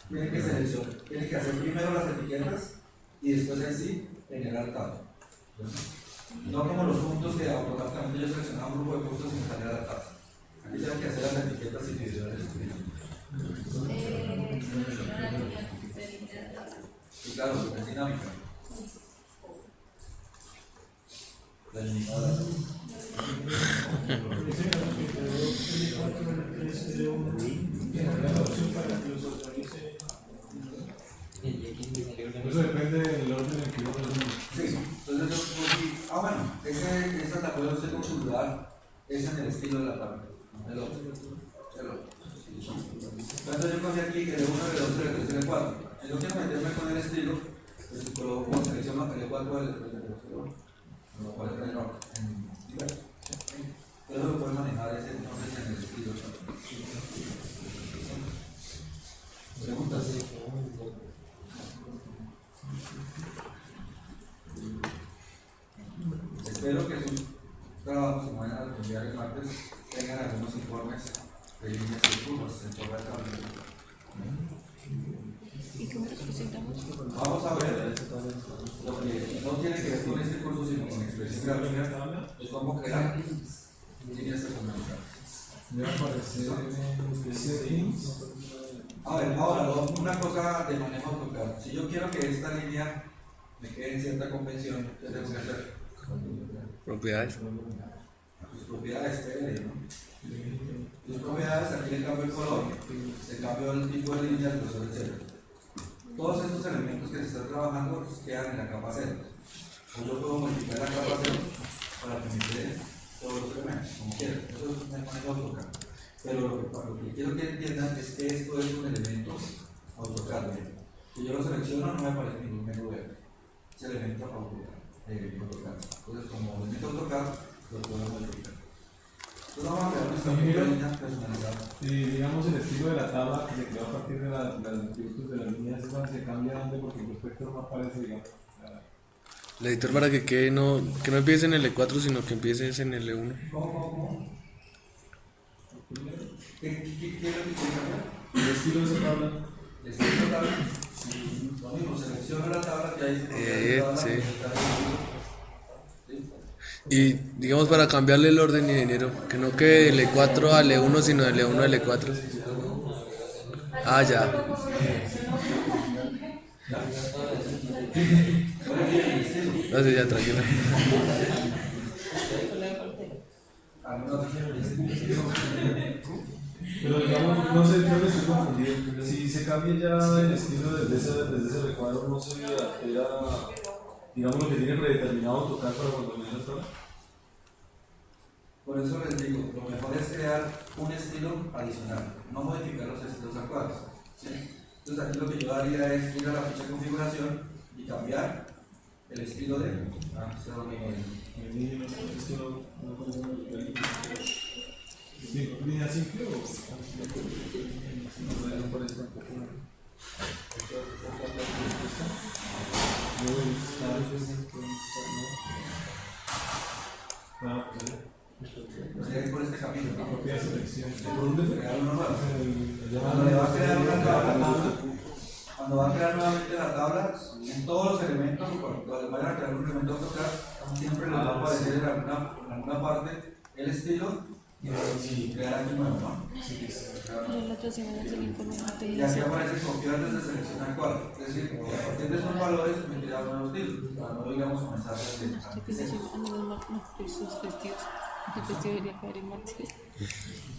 tienen que seleccionar, tienen que hacer primero las etiquetas y después en sí generar tabla. No como los puntos que automáticamente yo seleccionaba un grupo de puntos y me salía la tabla. Aquí tengo que hacer las etiquetas individuales. Y claro, es dinámica. La eliminadora. la puede usted configurar es en el estilo de la tabla. El otro. Entonces yo cogí aquí que el 1, el 2, el 3, el 4. Si yo quiero meterme con el estilo, pues coloco, selecciono el 4, el 3, el 0, lo cual está en diverso. Pero lo puede manejar ese entonces en el estilo. ¿Preguntas? Espero que sus trabajos que vayan a enviar el martes tengan algunos informes de líneas y curvas en toda la tabla. ¿Y cómo los presentamos? Vamos a ver lo que no tiene que ver con este curso, sino con expresión gráfica, es cómo crear líneas segmentales. Me va a aparecer settings. A ver, ahora una cosa de manejo AutoCAD. Si yo quiero que esta línea me quede en cierta convención, ¿qué tengo que hacer? Propiedades. Sus propiedades, PL, ¿no? Sus propiedades, aquí le cambio el color, se cambió el tipo de línea, el grosor, etc. Todos estos elementos que se están trabajando quedan en la capa 0. O yo puedo modificar la capa 0 para que me quede todos los elementos, como quiera. Eso es un manejo AutoCAD. Pero lo que quiero que entiendan es que esto es un elemento AutoCAD. Si yo lo selecciono, no me aparece ningún menú verde. Es elemento AutoCAD. Entonces, como elemento AutoCAD, lo puedo modificar. Entonces, vamos a crear nuestra propia línea personalizada. Y digamos el estilo de la tabla que se creó a partir de las atributos de las líneas, ¿eso se cambia dónde? Porque el prospecto no aparece, digamos. El editor para que quede que no empiece en el E4, sino que empiece en el E1. ¿Cómo? ¿Qué es lo que quiere cambiar? El estilo de esa tabla. ¿Le estoy tabla? Lo mismo, selecciono la tabla que hay. Sí. Y digamos para cambiarle el orden, ingeniero, que no quede del E4 al E1, sino del E1 al E4. Ah, ya. No sé, ya, tranquilo. Pero digamos, no sé, creo que estoy confundido. Si se cambia ya el estilo desde ese recuadro, no se altera, digamos, lo que tiene predeterminado AutoCAD para cuando viene la tabla. Por eso les digo, lo mejor es crear un estilo adicional, no modificar los estilos actuales. ¿Sí? Entonces aquí lo que yo haría es ir a la ficha de configuración y cambiar el estilo de... Sí, línea simple o... No parece tampoco. Es por este camino. Propia selección. ¿Por dónde crear uno nuevo? Cuando le va a crear una tabla, cuando va a crear nuevamente la tabla, en todos los elementos, o cuando vayan a crear un elemento AutoCAD, siempre les va a aparecer en alguna parte el estilo y crear aquí nuevo, ¿no? Pero la otra semana se le informa Y aquí aparece copiar desde selección actual. Es decir, a partir de estos valores me queda un nuevo estilo, para no digamos comenzar desde cero. sus festivos. El festivo debería caer en martes.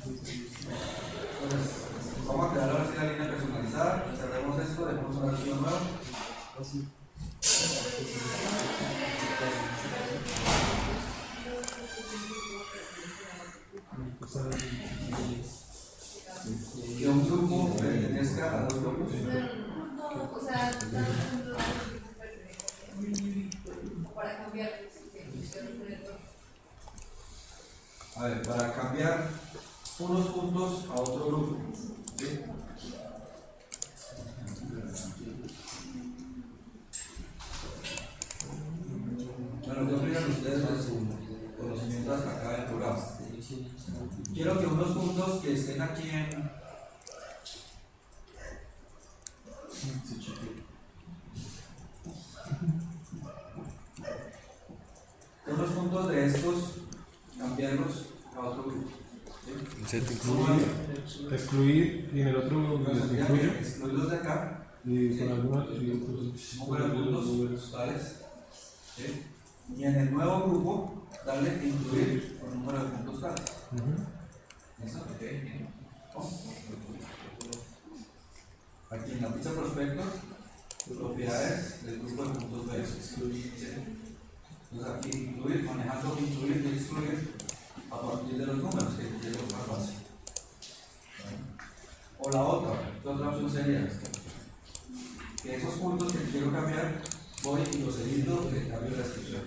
Entonces, vamos a crear ahora sí la línea personalizada, cerremos esto, dejemos un archivo nuevo. Que un grupo pertenezca a dos grupos. No, o sea, para cambiar. A ver, para cambiar unos puntos a otro grupo. ¿Sí? Bueno, ¿qué opinan ustedes de su conocimiento hasta acá del programa? Quiero que unos puntos que estén aquí en... unos puntos de estos, cambiarlos a otro grupo. ¿Sí? Excluir y en el otro excluyo. Excluirlos de acá. Y con algunos atributos. Número de puntos tales. ¿Sí? Y en el nuevo grupo, darle incluir con número de puntos tales. ¿Listo? Ok. Aquí en la ficha prospecto, propiedades del grupo de puntos B. ¿Sí? Entonces aquí incluir, manejando incluir y excluir a partir de los números, que es lo más fácil. O la otra opción sería que esos puntos que quiero cambiar, voy y los edito y le cambio la descripción.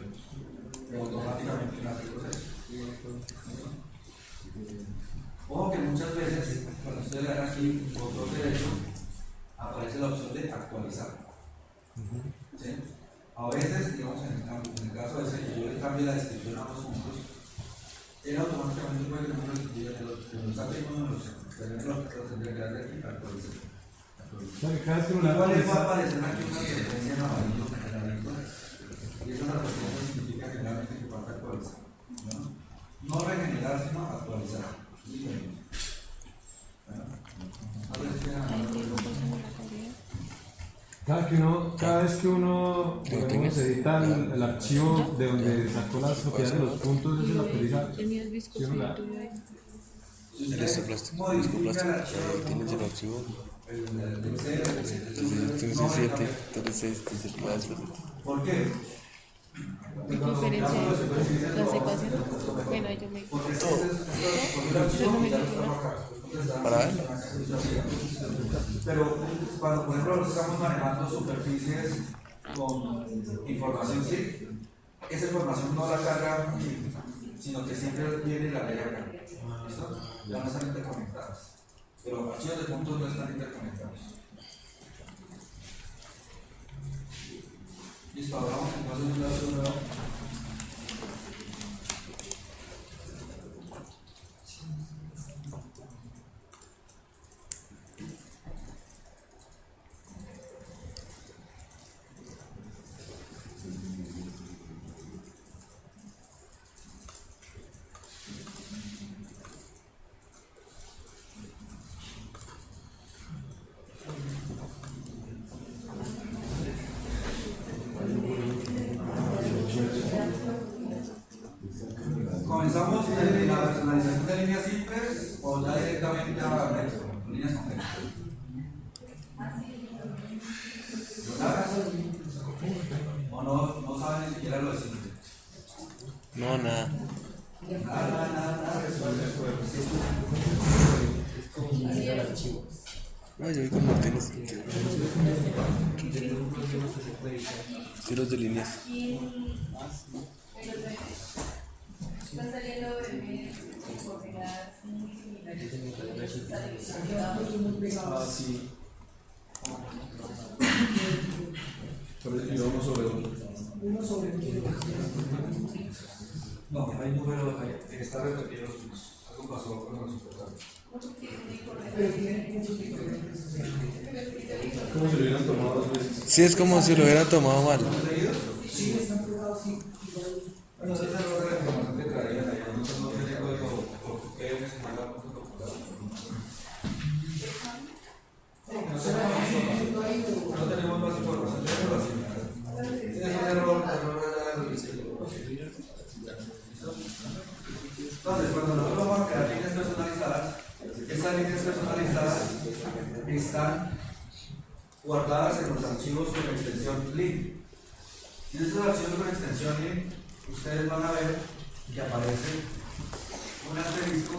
Y automáticamente me hace el proceso. Ojo que muchas veces, cuando ustedes le dan aquí otro derecho, aparece la opción de actualizar. ¿Sí? A veces, digamos, en el caso de ese que yo le cambie la descripción a los puntos, él automáticamente puede que no me lo escriba, que lo saque y no me lo sé. Lo tendría que dar de aquí para actualizar. Igual les va a aparecer aquí una advertencia en amarillo, y esa advertencia significa generalmente que falta actualizar. No regenerar, sino actualizar. Cada vez que uno digamos, edita el archivo de donde sacó las propiedades de los puntos, eso lo actualiza. El mío es viscoso y el tuyo es. El estoplástico, tienes el archivo. Entonces 7, entonces 6, se puede hacer. ¿Por qué? ¿Qué diferencia es las ecuaciones? Bueno, yo me. Para ver. Pero cuando, por ejemplo, estamos manejando superficies con información, sí, esa información no la carga, sino que siempre viene la ley acá. ¿Listo? Ya no están interconectadas. Pero archivos de puntos no están interconectados. Listo, hablamos entonces de un dato nuevo. ¿Comenzamos en la personalización de líneas simples o ya directamente a texto, líneas complejas? ¿O no saben ni siquiera lo de simple? No, nada. Nada. No, yo vi como tienes tiros de líneas. Están saliendo coordenadas Sí. Por eso yo uno sobre uno. No, hay número, está repetido los puntos. Algo pasó con los superdatos. Como si lo hubieran tomado 2 veces. Sí, es como si lo hubiera tomado mal. Sí, están pegados, sí. Bueno, ese es el error de la información que traían ahí. No tenía código por qué me señalaba punto popular. No tenemos más información, tenemos así. Es un error Entonces, cuando nosotros vamos a crear líneas personalizadas, esas líneas personalizadas están guardadas en los archivos con extensión link. En estos archivos con extensión link, ustedes van a ver que aparece un asterisco,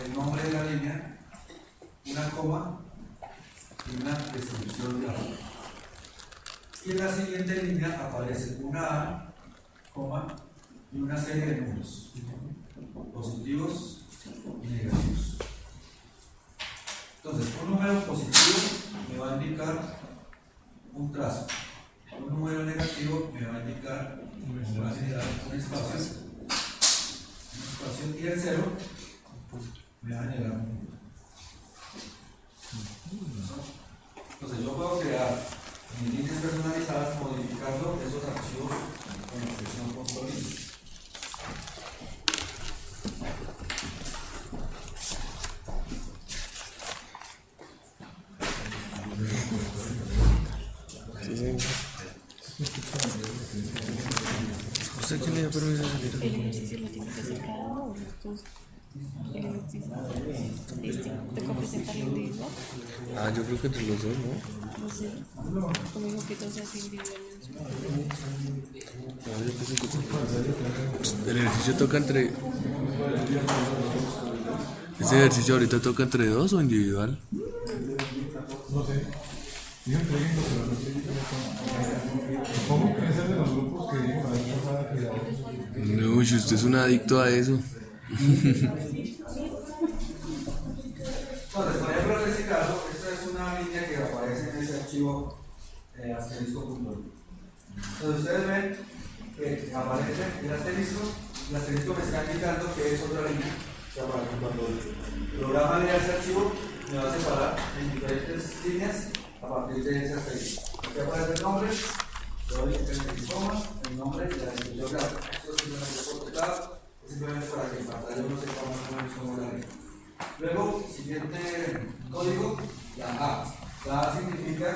el nombre de la línea, una coma y una descripción de la línea. Y en la siguiente línea aparece una A, coma, y una serie de números, positivos y negativos. Entonces, un número positivo me va a indicar un trazo. Un número negativo me va a indicar, me va a generar un espacio, y el 0 me va a generar un número. Entonces yo puedo crear mis líneas personalizadas modificando esos archivos con la extensión .link. ¿Usted quién le dio permiso de salir? El ejercicio lo tiene que hacer cada uno. Entonces, Este, toca presentarlo individual. Ah, yo creo que entre los dos, ¿no? No sé. Como dijo que todo se hace individualmente. No, yo pienso que sí. El ejercicio toca entre. ¿Ese ejercicio ahorita toca entre dos o individual? No sé. Dijo entreguenlo, pero no sé. ¿Cómo que es el de los grupos que dijo la vez pasada que era? No, si usted es un adicto a eso. Entonces, por ejemplo, en este caso, esta es una línea que aparece en ese archivo asterisco.1. Entonces, ustedes ven que aparece el asterisco me está indicando que es otra línea que aparece cuando el programa lea ese archivo, me va a separar en diferentes líneas a partir de ese asterisco. Aquí aparece el nombre, doy el nombre y la descripción gráfica. Esto es simplemente por teclado, es simplemente para que en pantalla uno sepa más o menos cómo es la línea. Luego, siguiente código, la A. La A significa,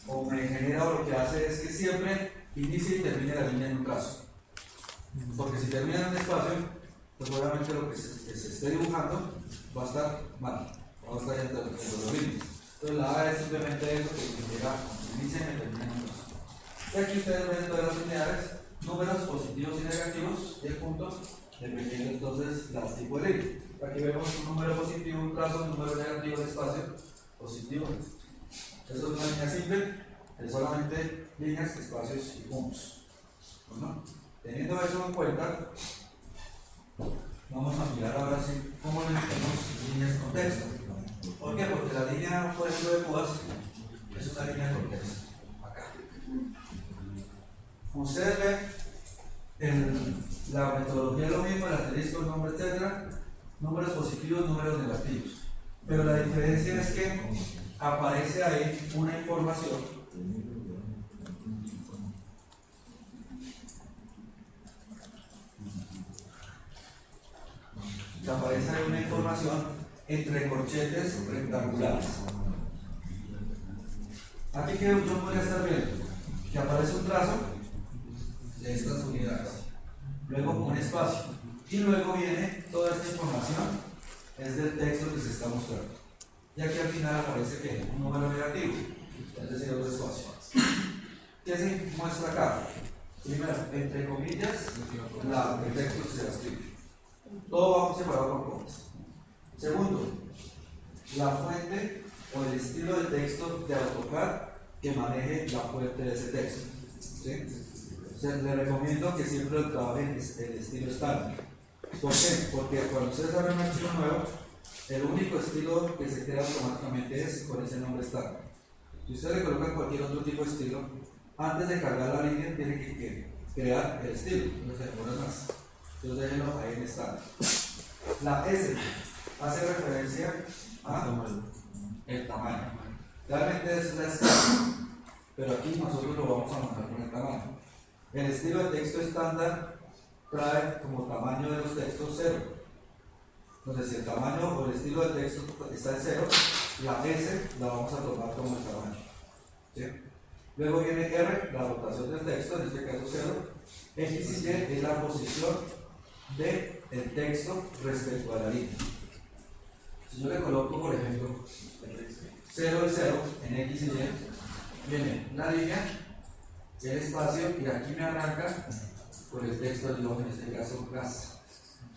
o me genera, o lo que hace es que siempre inicie y termine la línea en un trazo. Porque si termina en un espacio, pues obviamente lo que se esté dibujando va a estar mal, va a estar entre los límites. Entonces la A es simplemente eso que significa inicia y termina en un trazo. Y aquí ustedes ven todas las unidades, números positivos y negativos, y el punto, dependiendo entonces del tipo de línea. Aquí vemos un número positivo, un trazo, un número negativo, el espacio positivo. Eso es una línea simple, es solamente líneas, espacios y puntos. ¿No? Teniendo eso en cuenta, vamos a mirar ahora sí cómo le metemos líneas con texto. ¿Por qué? Porque la línea, por ejemplo, de púas es una línea con texto. Acá. Como ustedes ven, la metodología es lo mismo, el asterisco, el nombre, etcétera. Números positivos, números negativos. Pero la diferencia es que aparece ahí una información entre corchetes rectangulares. Aquí que yo podría estar viendo que aparece un trazo de estas unidades, luego un espacio, y luego viene toda esta información, es del texto que se está mostrando. Y aquí al final aparece que un número negativo, es decir, dos espacios. ¿Qué se muestra acá? Primero, entre comillas, el texto que se escribe. Todo va separado por comas. Segundo, la fuente o el estilo de texto de AutoCAD que maneje la fuente de ese texto. ¿Sí? Le recomiendo que siempre trabajen el estilo estándar. ¿Por qué? Porque cuando ustedes abren un archivo nuevo, el único estilo que se crea automáticamente es con ese nombre estándar. Si ustedes le colocan cualquier otro tipo de estilo, antes de cargar la línea tiene que crear el estilo, no se demora más. Entonces déjenlo ahí en estándar. La S hace referencia a el tamaño. Realmente es la escala, pero aquí nosotros lo vamos a manejar con el tamaño. El estilo de texto estándar trae como tamaño de los textos 0. Entonces, si el tamaño o el estilo de texto está en 0, la S la vamos a tomar como el tamaño. ¿Sí? Luego viene R, la rotación del texto, en este caso 0. X y Y es la posición del texto respecto a la línea. Si yo le coloco, por ejemplo, 0 y 0 en X y Y, viene la línea, el espacio, y aquí me arranca con el texto del blog, en este caso gas.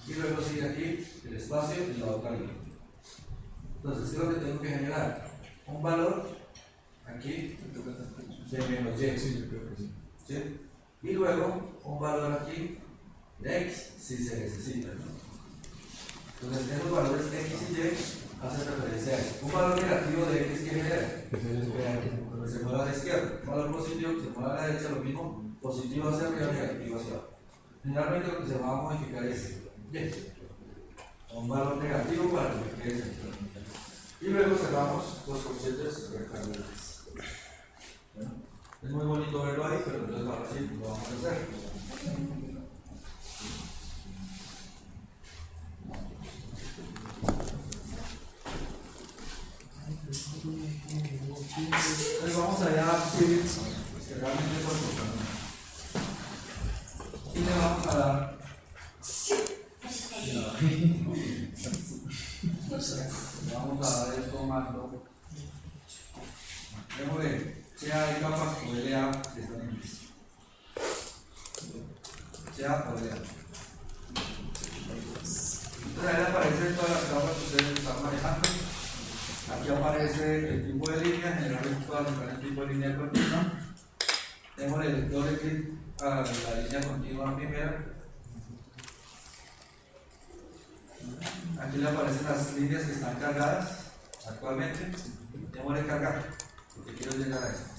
Y luego sigue aquí el espacio y la otra línea. Entonces, ¿qué es lo que tengo que generar? Un valor aquí de menos y. ¿Sí? Y luego un valor aquí de x si se necesita. Entonces, esos valores x y y hacen referencia a eso. Un valor negativo de x que genera, se mueve a la izquierda. Un valor positivo que se mueve a la derecha, lo mismo, positivo hacia arriba, negativo hacia abajo. Generalmente lo que se va a modificar es y. Un valor negativo para que me quede central. Y luego cerramos los corchetes rectangulares. ¿Bueno? Es muy bonito verlo ahí, pero entonces ahora sí lo vamos a hacer. Entonces vamos allá a escribir, que realmente es importante. Y le vamos a dar llamando, démosle sea de capas o LA que están en inglés. Sea o LA. Entonces ahí aparecen todas las capas que ustedes están manejando. Aquí aparece el tipo de línea, generalmente todas están el tipo de línea continua. Démosle doble clic a la línea continua primera. Aquí le aparecen las líneas que están cargadas actualmente. Démosle cargar, porque quiero llegar a esto.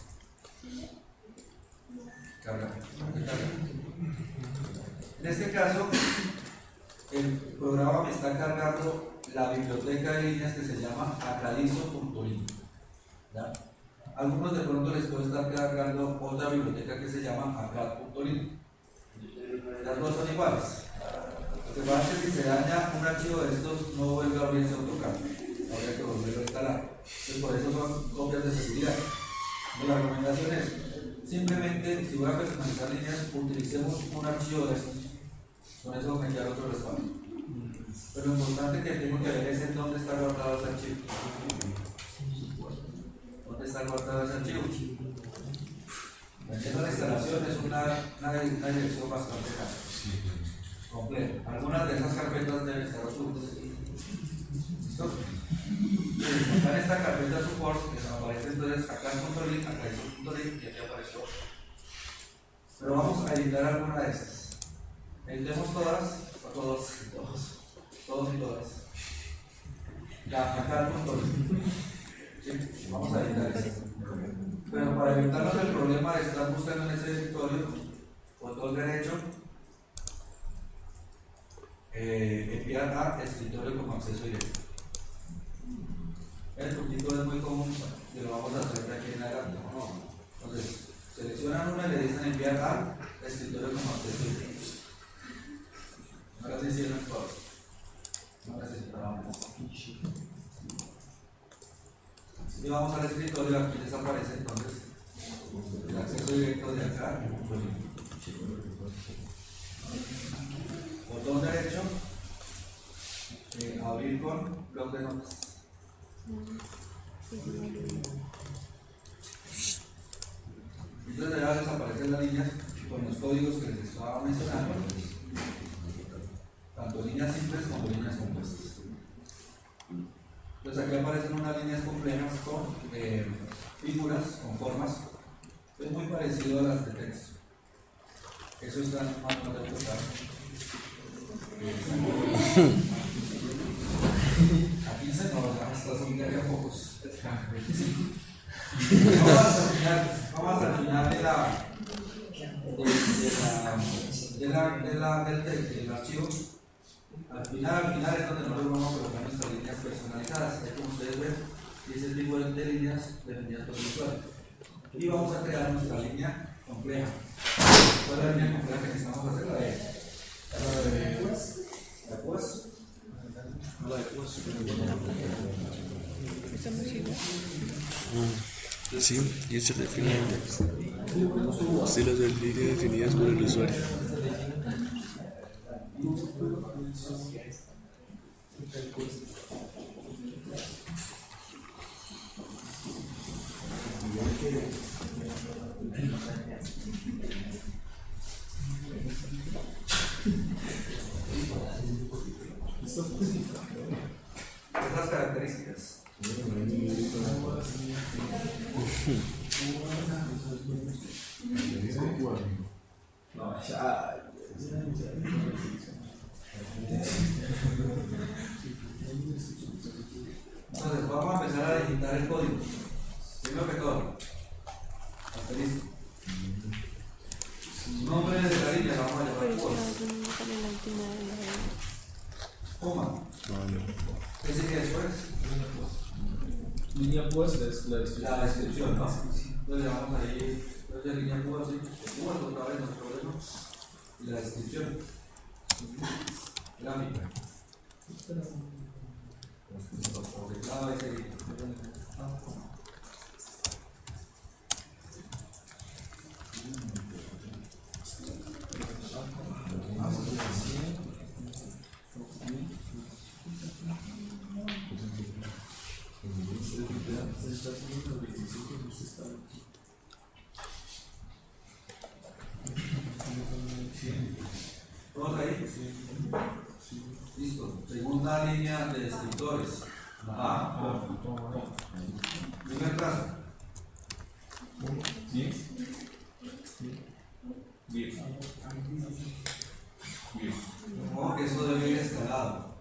Cargar. En este caso, el programa me está cargando la biblioteca de líneas que se llama acadizo.lin. Algunos de pronto les puede estar cargando otra biblioteca que se llama acad.lin. Las dos son iguales. Lo que pasa es que si se daña un archivo de estos, no vuelve a abrirse AutoCAD. Habría que volverlo a instalar. Entonces, por eso son copias de seguridad. La recomendación es, simplemente, si voy a personalizar líneas, utilicemos un archivo de estos. Con eso me queda otro respaldo. Pero lo importante que tengo que ver es en dónde está guardado ese archivo. ¿Dónde está guardado ese archivo? La instalación es una dirección bastante compleja. Algunas de esas carpetas deben estar ocultas. ¿Listo? Acá en esta carpeta support que aparece entonces acá en .lin, acá en .lin y aquí apareció. Pero vamos a editar alguna de estas. Editemos todas, todos y todas. Ya, acá en .lin. ¿Sí? Vamos a editar esto. Pero para evitarnos el problema de estar buscando en ese directorio, botón derecho, enviar a escritorio como acceso directo. El puntito es muy común, que lo vamos a hacer de aquí en adelante. Entonces, seleccionan una y le dicen enviar a escritorio como acceso directo. Ahora sí cierran todos. Ahora sí cerramos. Y vamos al escritorio, aquí les aparece entonces el acceso directo de acá. Botón derecho, abrir con bloc de notas. Entonces ya les aparecen las líneas con los códigos que les estaba mencionando, tanto líneas simples como líneas compuestas. Entonces aquí aparecen unas líneas complejas con figuras, con formas. Es muy parecido a las de texto. Eso está en manual de AutoCAD. Aquí se nos hasta son de pocos. Vamos al final del archivo. Al final es donde nosotros vamos a colocar nuestras líneas personalizadas. Ya como ustedes ven, dice el tipo de líneas definidas por el usuario. Y vamos a crear nuestra línea compleja. ¿Cuál es la línea compleja que necesitamos hacer? La de pues. Sí, y se define estilos de línea definidas por el usuario. Estas características. Entonces vamos a empezar a digitar el código. Primero que todo, asterisco. Nombre de la línea, vamos a llamar coma. ¿Qué sigue después? Línea pues es la descripción. La descripción, ¿no? Entonces llamamos ahí, entonces línea púa, sí, púa, otra vez no hay problema. Y la descripción. Gráfica. Teclado hay que ir. una línea de descriptores. A, primer trazo. Bien. Bien. Bien. Como que eso debe ir escalado.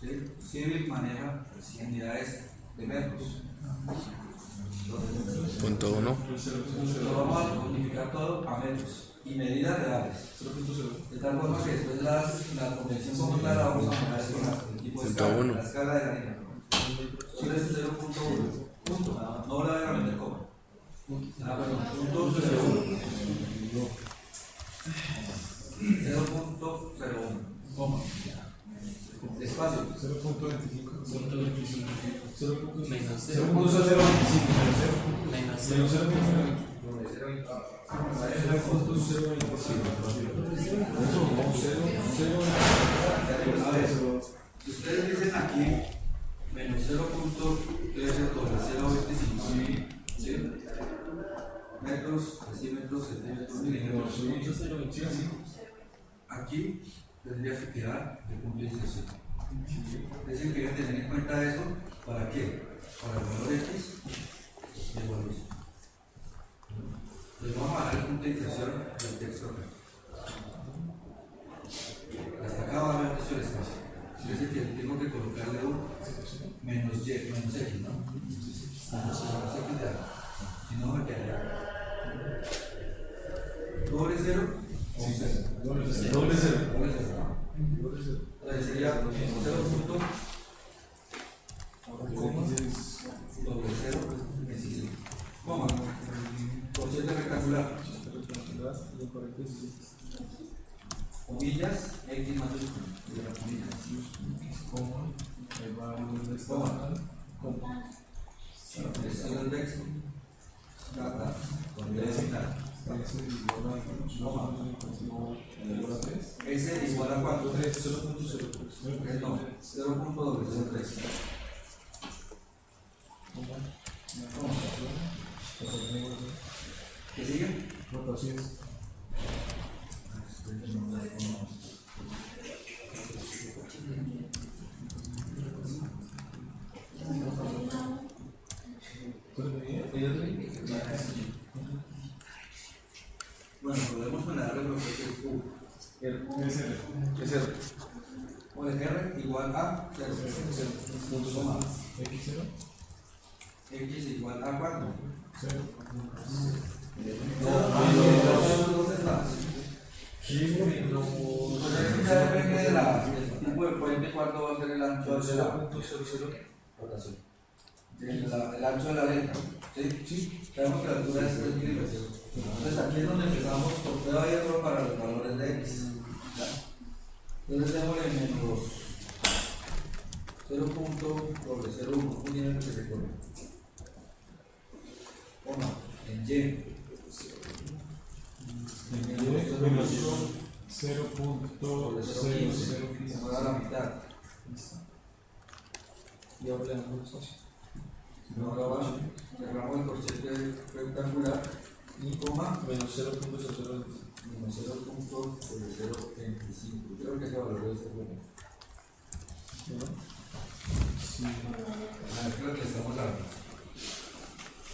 ¿Sí? Civic maneja unidades de metros. Entonces, Punto 1. lo vamos a unificar todo a metros y medidas reales. De tal forma que después la convención como tal la vamos a manejar con el tipo de Punto escala, uno. la escala de la línea. Chile es 0.1. Punto. No la voy a meter coma. Perdón, punto 0.1. 0.01. Coma. Espacio. 0.25. 0.25. Menos 0.025. menos Menos 0.025. A ver, si ustedes dicen aquí menos 0.025, ¿sí? Metros, decímetros, centímetros, milímetros. Aquí tendría que quedar de cumplirse eso. Es decir, que hay que tener en cuenta eso. ¿Para qué? Para el valor X y el valor Y. Entonces vamos a dar el punto de inflexión del texto acá. Hasta acá va a haber hecho el espacio. Es decir, que tengo que colocarle un menos Y, menos X, ¿no? Menos X de acá. Si no me quedaría. ¿Doble cero? O un cero. Doble cero. Doble cero, ¿no? Entonces sería 0.16. Doble cero, 16. Coma. Cociente rectangular. Comillas, X mayúscula. Comillas. Coma. Esto es el texto. Data. Donde es final. S igual a 4. 0.03. No, 0.03. ¿Qué sigue? Bueno, podemos ponerle lo que es U. Es R. O R igual a 0. Punto suma. X igual a 4. ¿Dónde está? Pues ya depende del tipo de puente, cuánto va a ser el ancho de la rotación. El ancho de la letra. ¿Sí? Sabemos que la altura es 3 milímetros. Entonces aquí es donde empezamos por prueba y error para los valores de X. ¿Ya? Entonces démosle menos 0.01, un nivel que se corre. Coma, en Y. Menos 0.0015, se mueve a la mitad. Y ahora le damos el espacio. Ahora abajo, cerramos el corchete rectangular y coma menos 0.0025. menos 0.0025. Creo que ese valor debe ser bueno. Sí. Creo que estamos hablando.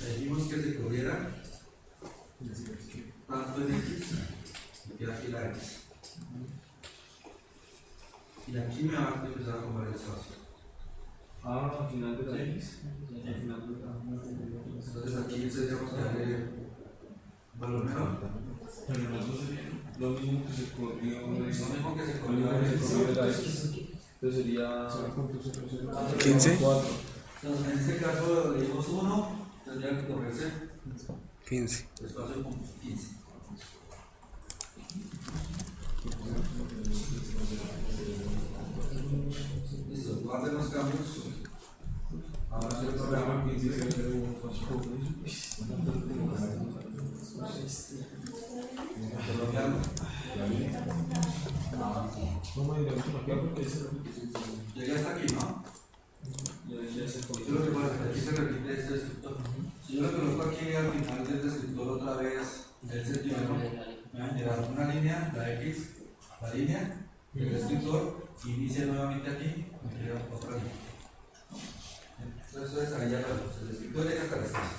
Dijimos que se corriera tanto en X y queda aquí la X. Y aquí me va a empezar a comer el espacio. Al final de la X. Entonces aquí tendríamos que darle valor menor. Pero no sería lo mismo que se corrió Lo mismo que se lo corrió mismo que se corrió de la X. Entonces sería 15. 4. Entonces en este caso le dimos 1, tendría que correrse 15. espacio con 15. Listo, guarden los cambios. Ahora se programa. Llegué hasta aquí, ¿no? Yo lo que pasa es que aquí se repite este descriptor. Si yo lo coloco aquí al final del descriptor otra vez, el sentido, me va a generar una línea, la X, la línea, el escritor, inicia nuevamente aquí y crea otra línea. Entonces ahí ya el escritor llega hasta la estancia.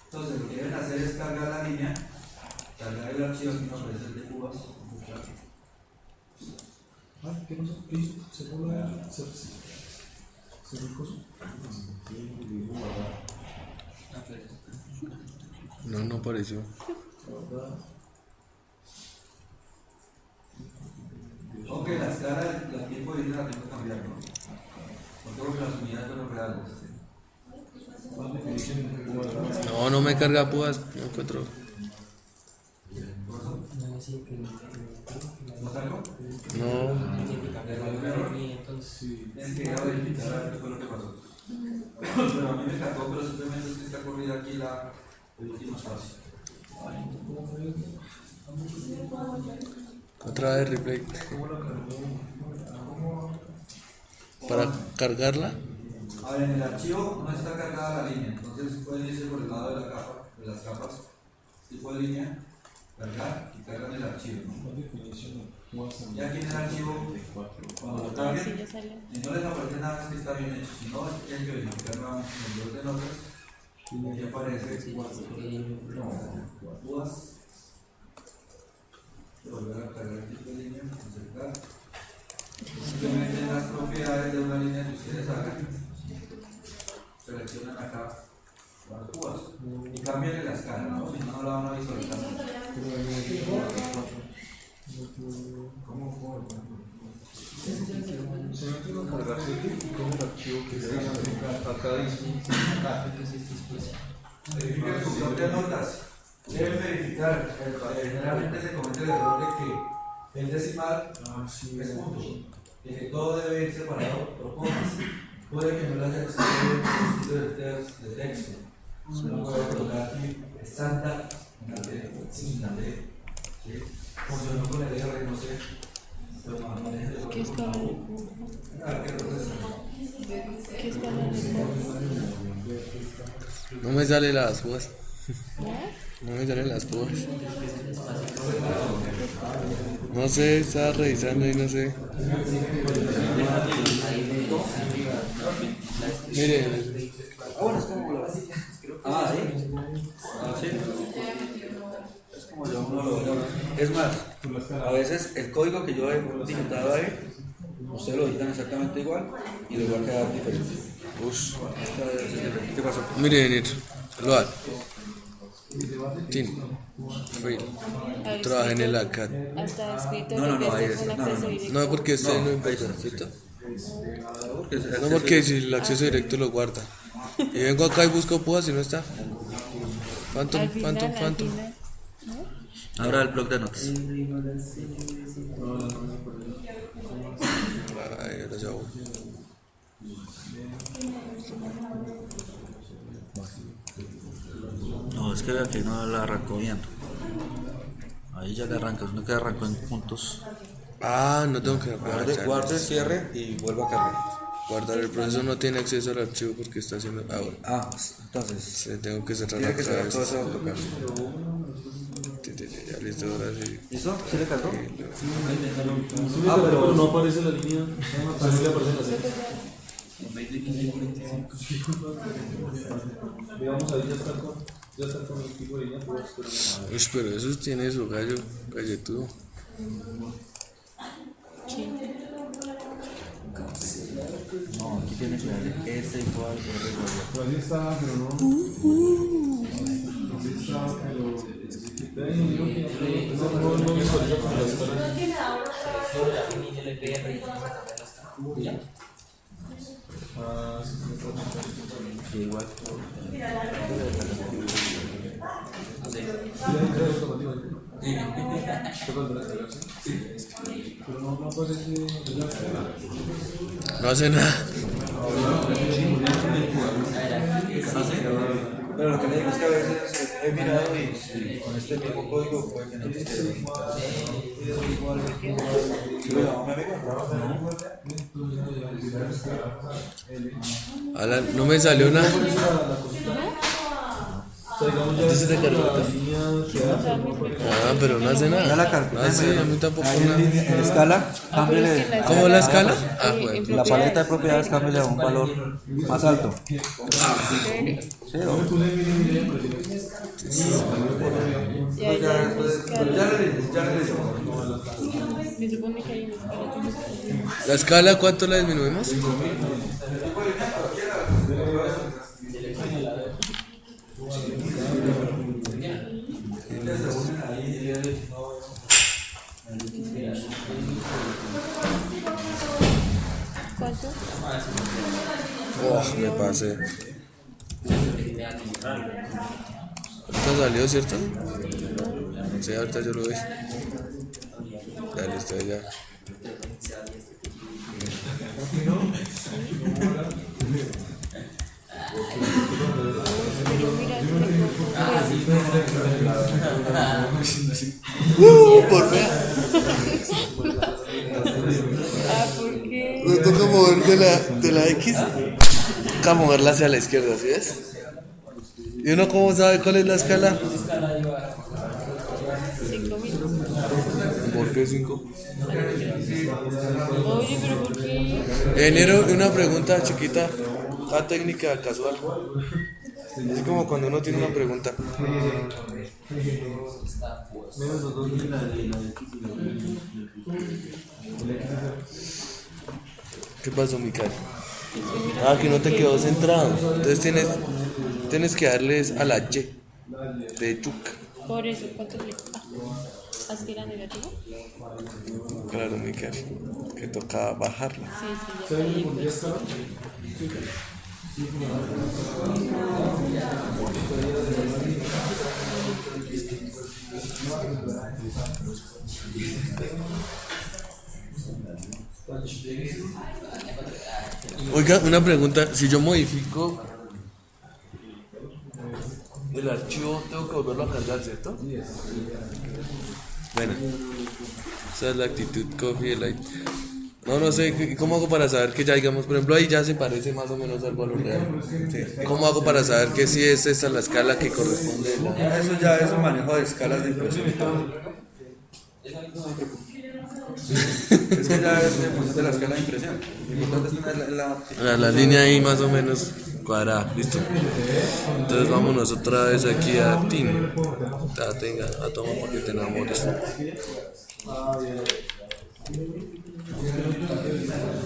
Entonces lo que deben hacer es cargar la línea, cargar el archivo, aquí nos aparece el de cubas. ¿Qué pasó? ¿Qué hizo? ¿Se fue la... ¿Se fue el coso? No apareció. Aunque la escala, el tiempo de vida la tengo que cambiar, ¿no? Porque las unidades son los reales. No me carga púas, no encuentro. ¿No cargo? No, Tienes que ir a verificar a ver qué fue lo que pasó. Pero a mí me cargó, pero simplemente es que está corrida aquí el último espacio. otra vez replay. Para cargarla. A ver, en el archivo no está cargada la línea, entonces pueden irse por el lado de la capa, de las capas, tipo de línea, cargar y cargan el archivo, ¿no? Y aquí en el archivo, cuando lo Ah, carguen, sí, ya salió. si no les aparece nada es que está bien hecho, si no, tienen que verificar nuevamente en el de notas, y aquí aparece púas, volver a cargar el tipo de línea, insertar, simplemente en las propiedades de una línea que ustedes hagan, seleccionan acá las púas y cambian la escala, ¿no? Si no, no la van a visualizar. Se mete una cargarse y coge el archivo que se acá dice. Verifiquen sus propias notas. Deben verificar, generalmente se comete el error de que el decimal es punto, de que todo debe ir separado por comas. Puede que no lo haya escrito en el estilo de texto. Uno puede colocar aquí estándar, una D, sin una D. ¿Sí? Funcionó con el R, no sé. Pero maneja ¿Qué escala de curva? ¿Qué escala de curva? No me salen las púas. No me salen las púas. No sé, estaba revisando y no sé. Mire, bueno, es como la ¿sí? Es como yo uno lo veo. Es más, a veces el código que yo he digitado ahí, ustedes lo digitan exactamente igual y les va a quedar diferente. uff. ¿Qué pasó? Mire, venir. Load. Tin. Fail. Trabaja en el ACAD. Hasta escrito No, que ahí esté con está. acceso directo. No, porque este no importa, ¿cierto? No, porque si el acceso directo lo guarda. Y vengo acá y busco púas y no está. Phantom, Al final, Phantom, al Phantom. final. Ahora el blog de notas. Ay, ahora ya voy. No, es que aquí no la arrancó bien. Ahí ya le arranca, uno que arrancó en puntos. Ah, no tengo que Guarde, cierre y vuelva a cargar. guardar. El profesor no tiene acceso al archivo porque está haciendo. Ah, bueno. Ah, entonces. Sí, tengo que cerrar Tiene que otra cerrar vez. todo eso autocar. Ya listo, ahora sí. ¿Listo? ¿Sí le cargó? Pero no aparece la línea. También le aparece la serie. Digamos ahí ya está con el tipo de línea. Uy, pero eso tiene su galletudo. No, aquí tiene que darle S igual, R igual. Pero así está, pero no. Así está, pero. Digo que no visualiza porque la escala. Ah, sí, Igual. pero no aparece. No hace nada. Pero lo que le digo es que a veces he mirado y con este mismo código puede que no te esté. Alan, no me salió nada. O sea, digamos, ya Entonces te cargó la la- línea que da. Ah, pero no hace nada. la carpeta. Ah, sí, a mí tampoco Ahí nada. en escala, cámbiale. ¿Cómo la escala? Ah, bueno. La paleta de propiedades, cámbiale a un valor más alto. Sí, Yo le puse mire, Ya, ya, ya le digo. me supone que hay una escala. ¿La escala cuánto la disminuimos? ¿Cuánto? Oh, me pasé. Ahorita salió, ¿cierto? Sí, ahorita yo lo vi. Dale, está ya. Pero mira, es Por fea. Ah, ¿por qué? Me toca mover de la X. Toca moverla hacia la izquierda, ¿sí ves? ¿Y uno cómo sabe cuál es la escala? 5.000. ¿Por qué 5? Oye, pero ¿por qué? Ingeniero, una pregunta chiquita, una técnica casual. Es como cuando uno tiene una pregunta. ¿Qué pasó, Micael? Ah, que no te quedó centrado. Entonces tienes que darles a la Y de yuca. Por eso, ¿cuánto le? ¿Haz que era negativo? Claro, Micael, que toca bajarla. Sí, sí, ya está ahí. Oiga, una pregunta, si yo modifico el archivo, tengo que volverlo a cargar, ¿cierto? Bueno, esa es la actitud Coffee Light. No sé, ¿cómo hago para saber que ya, digamos, por ejemplo, ahí ya se parece más o menos al valor real? Sí. ¿Cómo hago para saber que si es esa la escala que corresponde? Eso ya es un manejo de escalas de impresión. Es que ya es en función de la escala de impresión. Lo importante es tener La línea ahí más o menos cuadrada, listo. Entonces vámonos otra vez aquí a Tin. Ya tenga, a toma porque te enamores.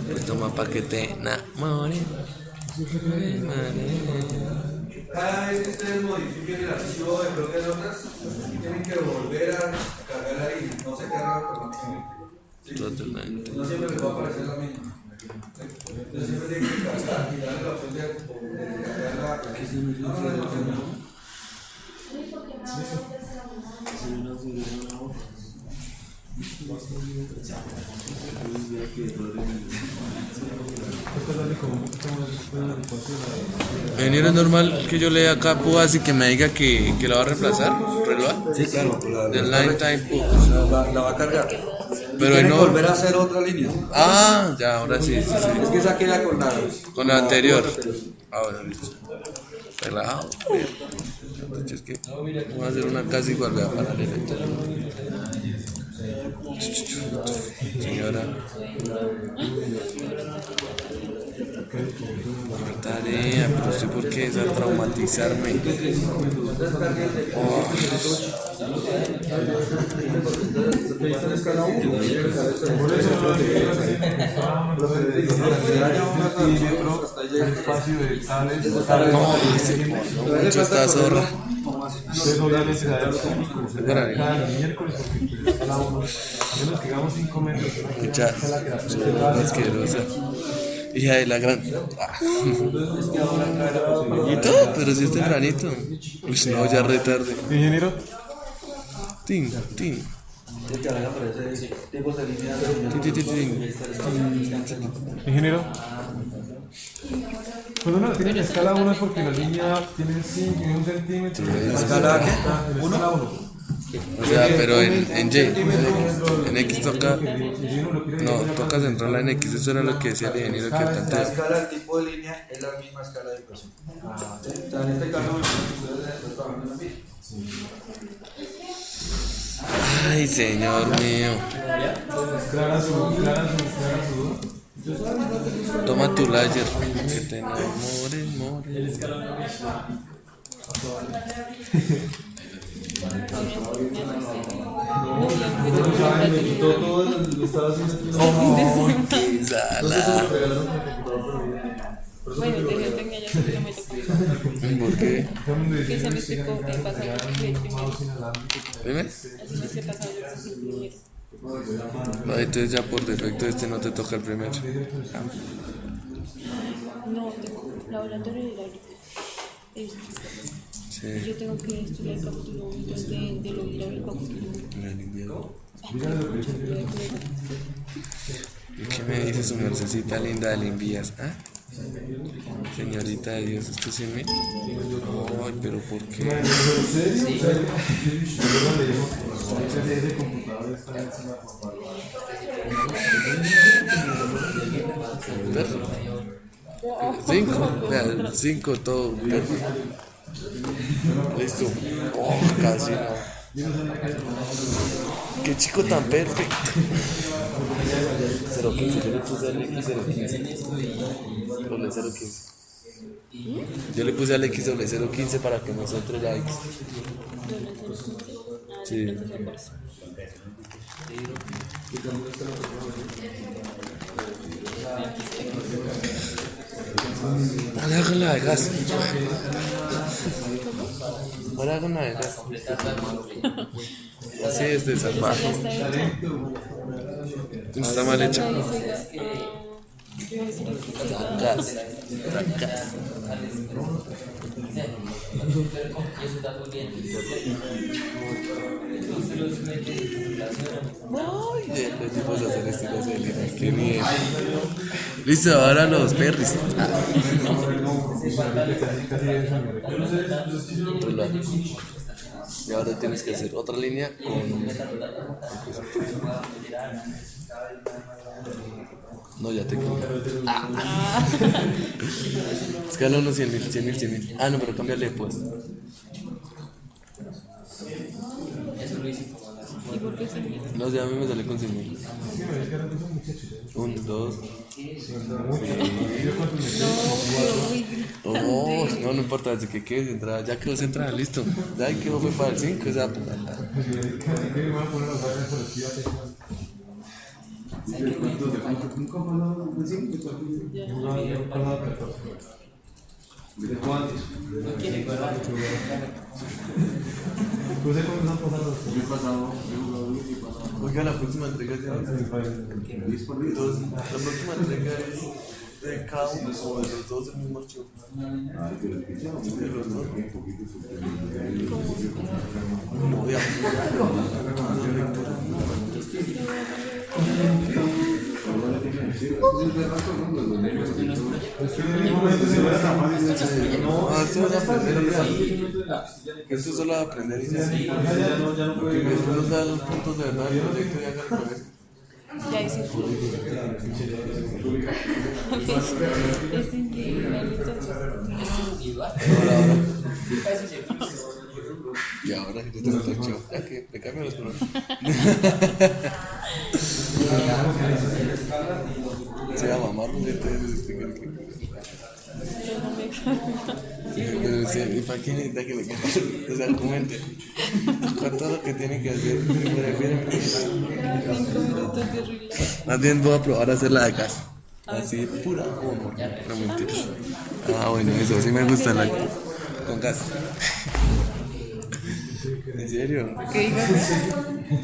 Pues toma pa' que te enamores. Cada vez que ustedes modifiquen el archivo de bloque de notas, tienen que volver a cargar la línea. No se carga automáticamente. ¿Sí? Totalmente. No siempre les va a aparecer la misma. Entonces siempre tienen que cargar y darle la opción de cargar la. Ingeniero, es normal que yo lea acá PUAS y que me diga que la va a reemplazar, ¿reloj? Sí, claro. Del line time PUAS. La va a cargar. Pero Tienen que no. volver a hacer otra línea. Ah, ya, ahora sí, sí, sí. Es que esa queda con Con la anterior. Ah, bueno, listo. Relajado. Bien. Entonces es que voy a hacer una casi igual, vea, paralela. Señora. Tarea, pero usted por qué es a traumatizarme. Oh. No, mucho esta zorra. Entonces, obviamente, Espera, cada miércoles, porque a la 1, a menos que hagamos 5 metros. mucha asquerosa. Hija de la gran. Ah. Y todo, pero si es tempranito. Uy, no, ya re tarde. Ingeniero. Tin, tin. Tin, tin, tin, tin. Ingeniero. Cuando uno la tiene en escala 1 es porque la línea tiene 5 y 1 centímetro. ¿Escala qué? Escala 1. O sea, pero en Y, en X toca. No, toca centrarla en X. Eso era lo que decía el ingeniero que La tanto. escala del tipo de línea es la misma escala de presión. ¿Sí? O sea, en este caso, ustedes están trabajando en la Ay, señor mío. Clara su Toma tu layer. Que te enamores, more. todo el estaba haciendo. Oh, qué sala. Bueno, desde tenía ya que me tocó. ¿Por qué? Que se me explicó que pasaba el primero. Dime. Así me se pasaba el primero. No, entonces ya por defecto este no te toca el primero. No, tengo laboratorio hidráulico. Sí. Yo tengo que estudiar el capítulo 1 de lo hidráulico. La limpiado. ¿Y qué me dice su mercecita linda de limpias? ¿Ah? Señorita de Dios, ¿esto sí me? Ay, pero ¿por qué? Perfecto. 5 todo. Perfecto. Listo. Oh, casi no. Qué chico tan perfecto. 015, yo le puse al X 015. Doble 015. Yo le puse al X doble 015 para que no se entre la X. Sí. Ahora con la de gas. Ahora con la de gas. Así es de salvaje. Está mal hecha. Gas. Gas. Ay, de tipos de hacer estilos de línea. Qué bien. Listo, ahora los berries. Otro lado. Y ahora tienes que hacer otra línea con. No, ya te quedó. Escala 1, 100.000, 100.000, 100.000. Ah, no, pero cámbiale pues. ¿Y por qué se No sé, a mí me sale con 100.000. 1, 2. Oh, no, no importa, desde que quede centrada. Ya quedó centrada, listo. Ya quedó, fue para el 5, esa puta. ¿De cuántos? Oiga, la próxima entrega es de 2. La próxima entrega es de cada uno o de los dos del mismo archivo. De los dos. No, ya. No, esto es aprender ya. Esto es solo aprender y ya. Porque después nos da los puntos de verdad del proyecto y haga el proyecto. Ya hice el curso. Es increíble. Ahora. Y ahora que te lo hecho, ya que me cambio los colores. Se llama Marlon, te explicar que. Pero sí, ¿y para qué necesita que le cambie? O sea, comente. Con todo lo que tiene que hacer. 5 minutos de relax. Más bien voy a probar a hacer la de casa. Así, pura humo. No mentiras. Ah, bueno, eso sí me gusta la con gas. ¿En serio? ¿Qué digas?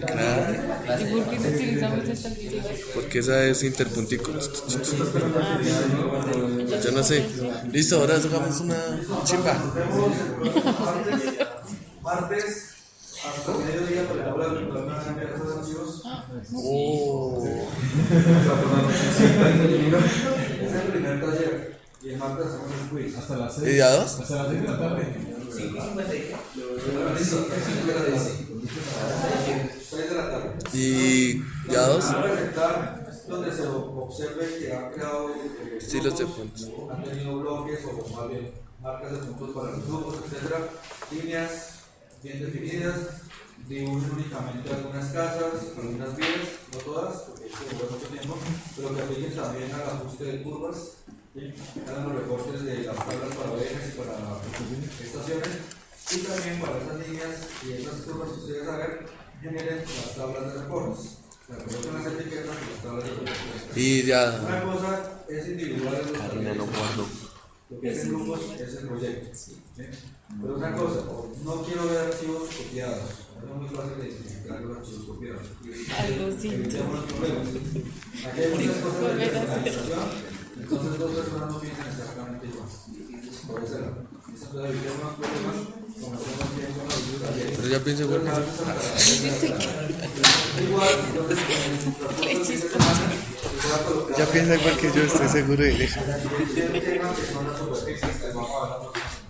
Claro. ¿Y por qué no utilizamos esta antigua? Porque esa es interpuntico. Yo no sé. Listo, ahora hagamos una chimba. Martes hasta mediodía para la hora de los archivos. Oh. Es el primer taller. Y el martes hacemos el quiz. Hasta las ¿Y 6. día 2? Hasta las 6 de la tarde. Pero listo, 6 de la tarde. ¿Y día 2? Van a presentar donde se observe que han creado Estilos de grupos, puntos. han tenido bloques o más bien marcas de puntos para los grupos, etcétera, líneas bien definidas, dibujen únicamente algunas casas, algunas vías, no todas, porque eso lleva mucho tiempo, pero que apliquen también al ajuste de curvas, ¿sí? Hagan los recortes de las tablas para ovejas y para estaciones, y también para esas líneas y esas curvas que ustedes hagan, generen las tablas de recortes. O sea, coloquen las etiquetas y las tablas de recortes. Y ya. Una cosa es individual en los Carolina, no guardo. lo que es en grupos es el proyecto. ¿Sí? Pero una cosa, no quiero ver archivos copiados. Es muy fácil de identificar los archivos copiados. Algo sí. Evitemos los problemas. Aquí hay muchas cosas de personalización, entonces dos personas no piensan exactamente igual. Por ese lado. Entonces evitemos los problemas, conocemos bien con los talleres. Pero ya pienso igual que yo. Igual, entonces, en el transporte de semana, igual colocar Ya piensa igual que yo, estoy seguro de eso. el tema que son las superficies, que vamos a hablar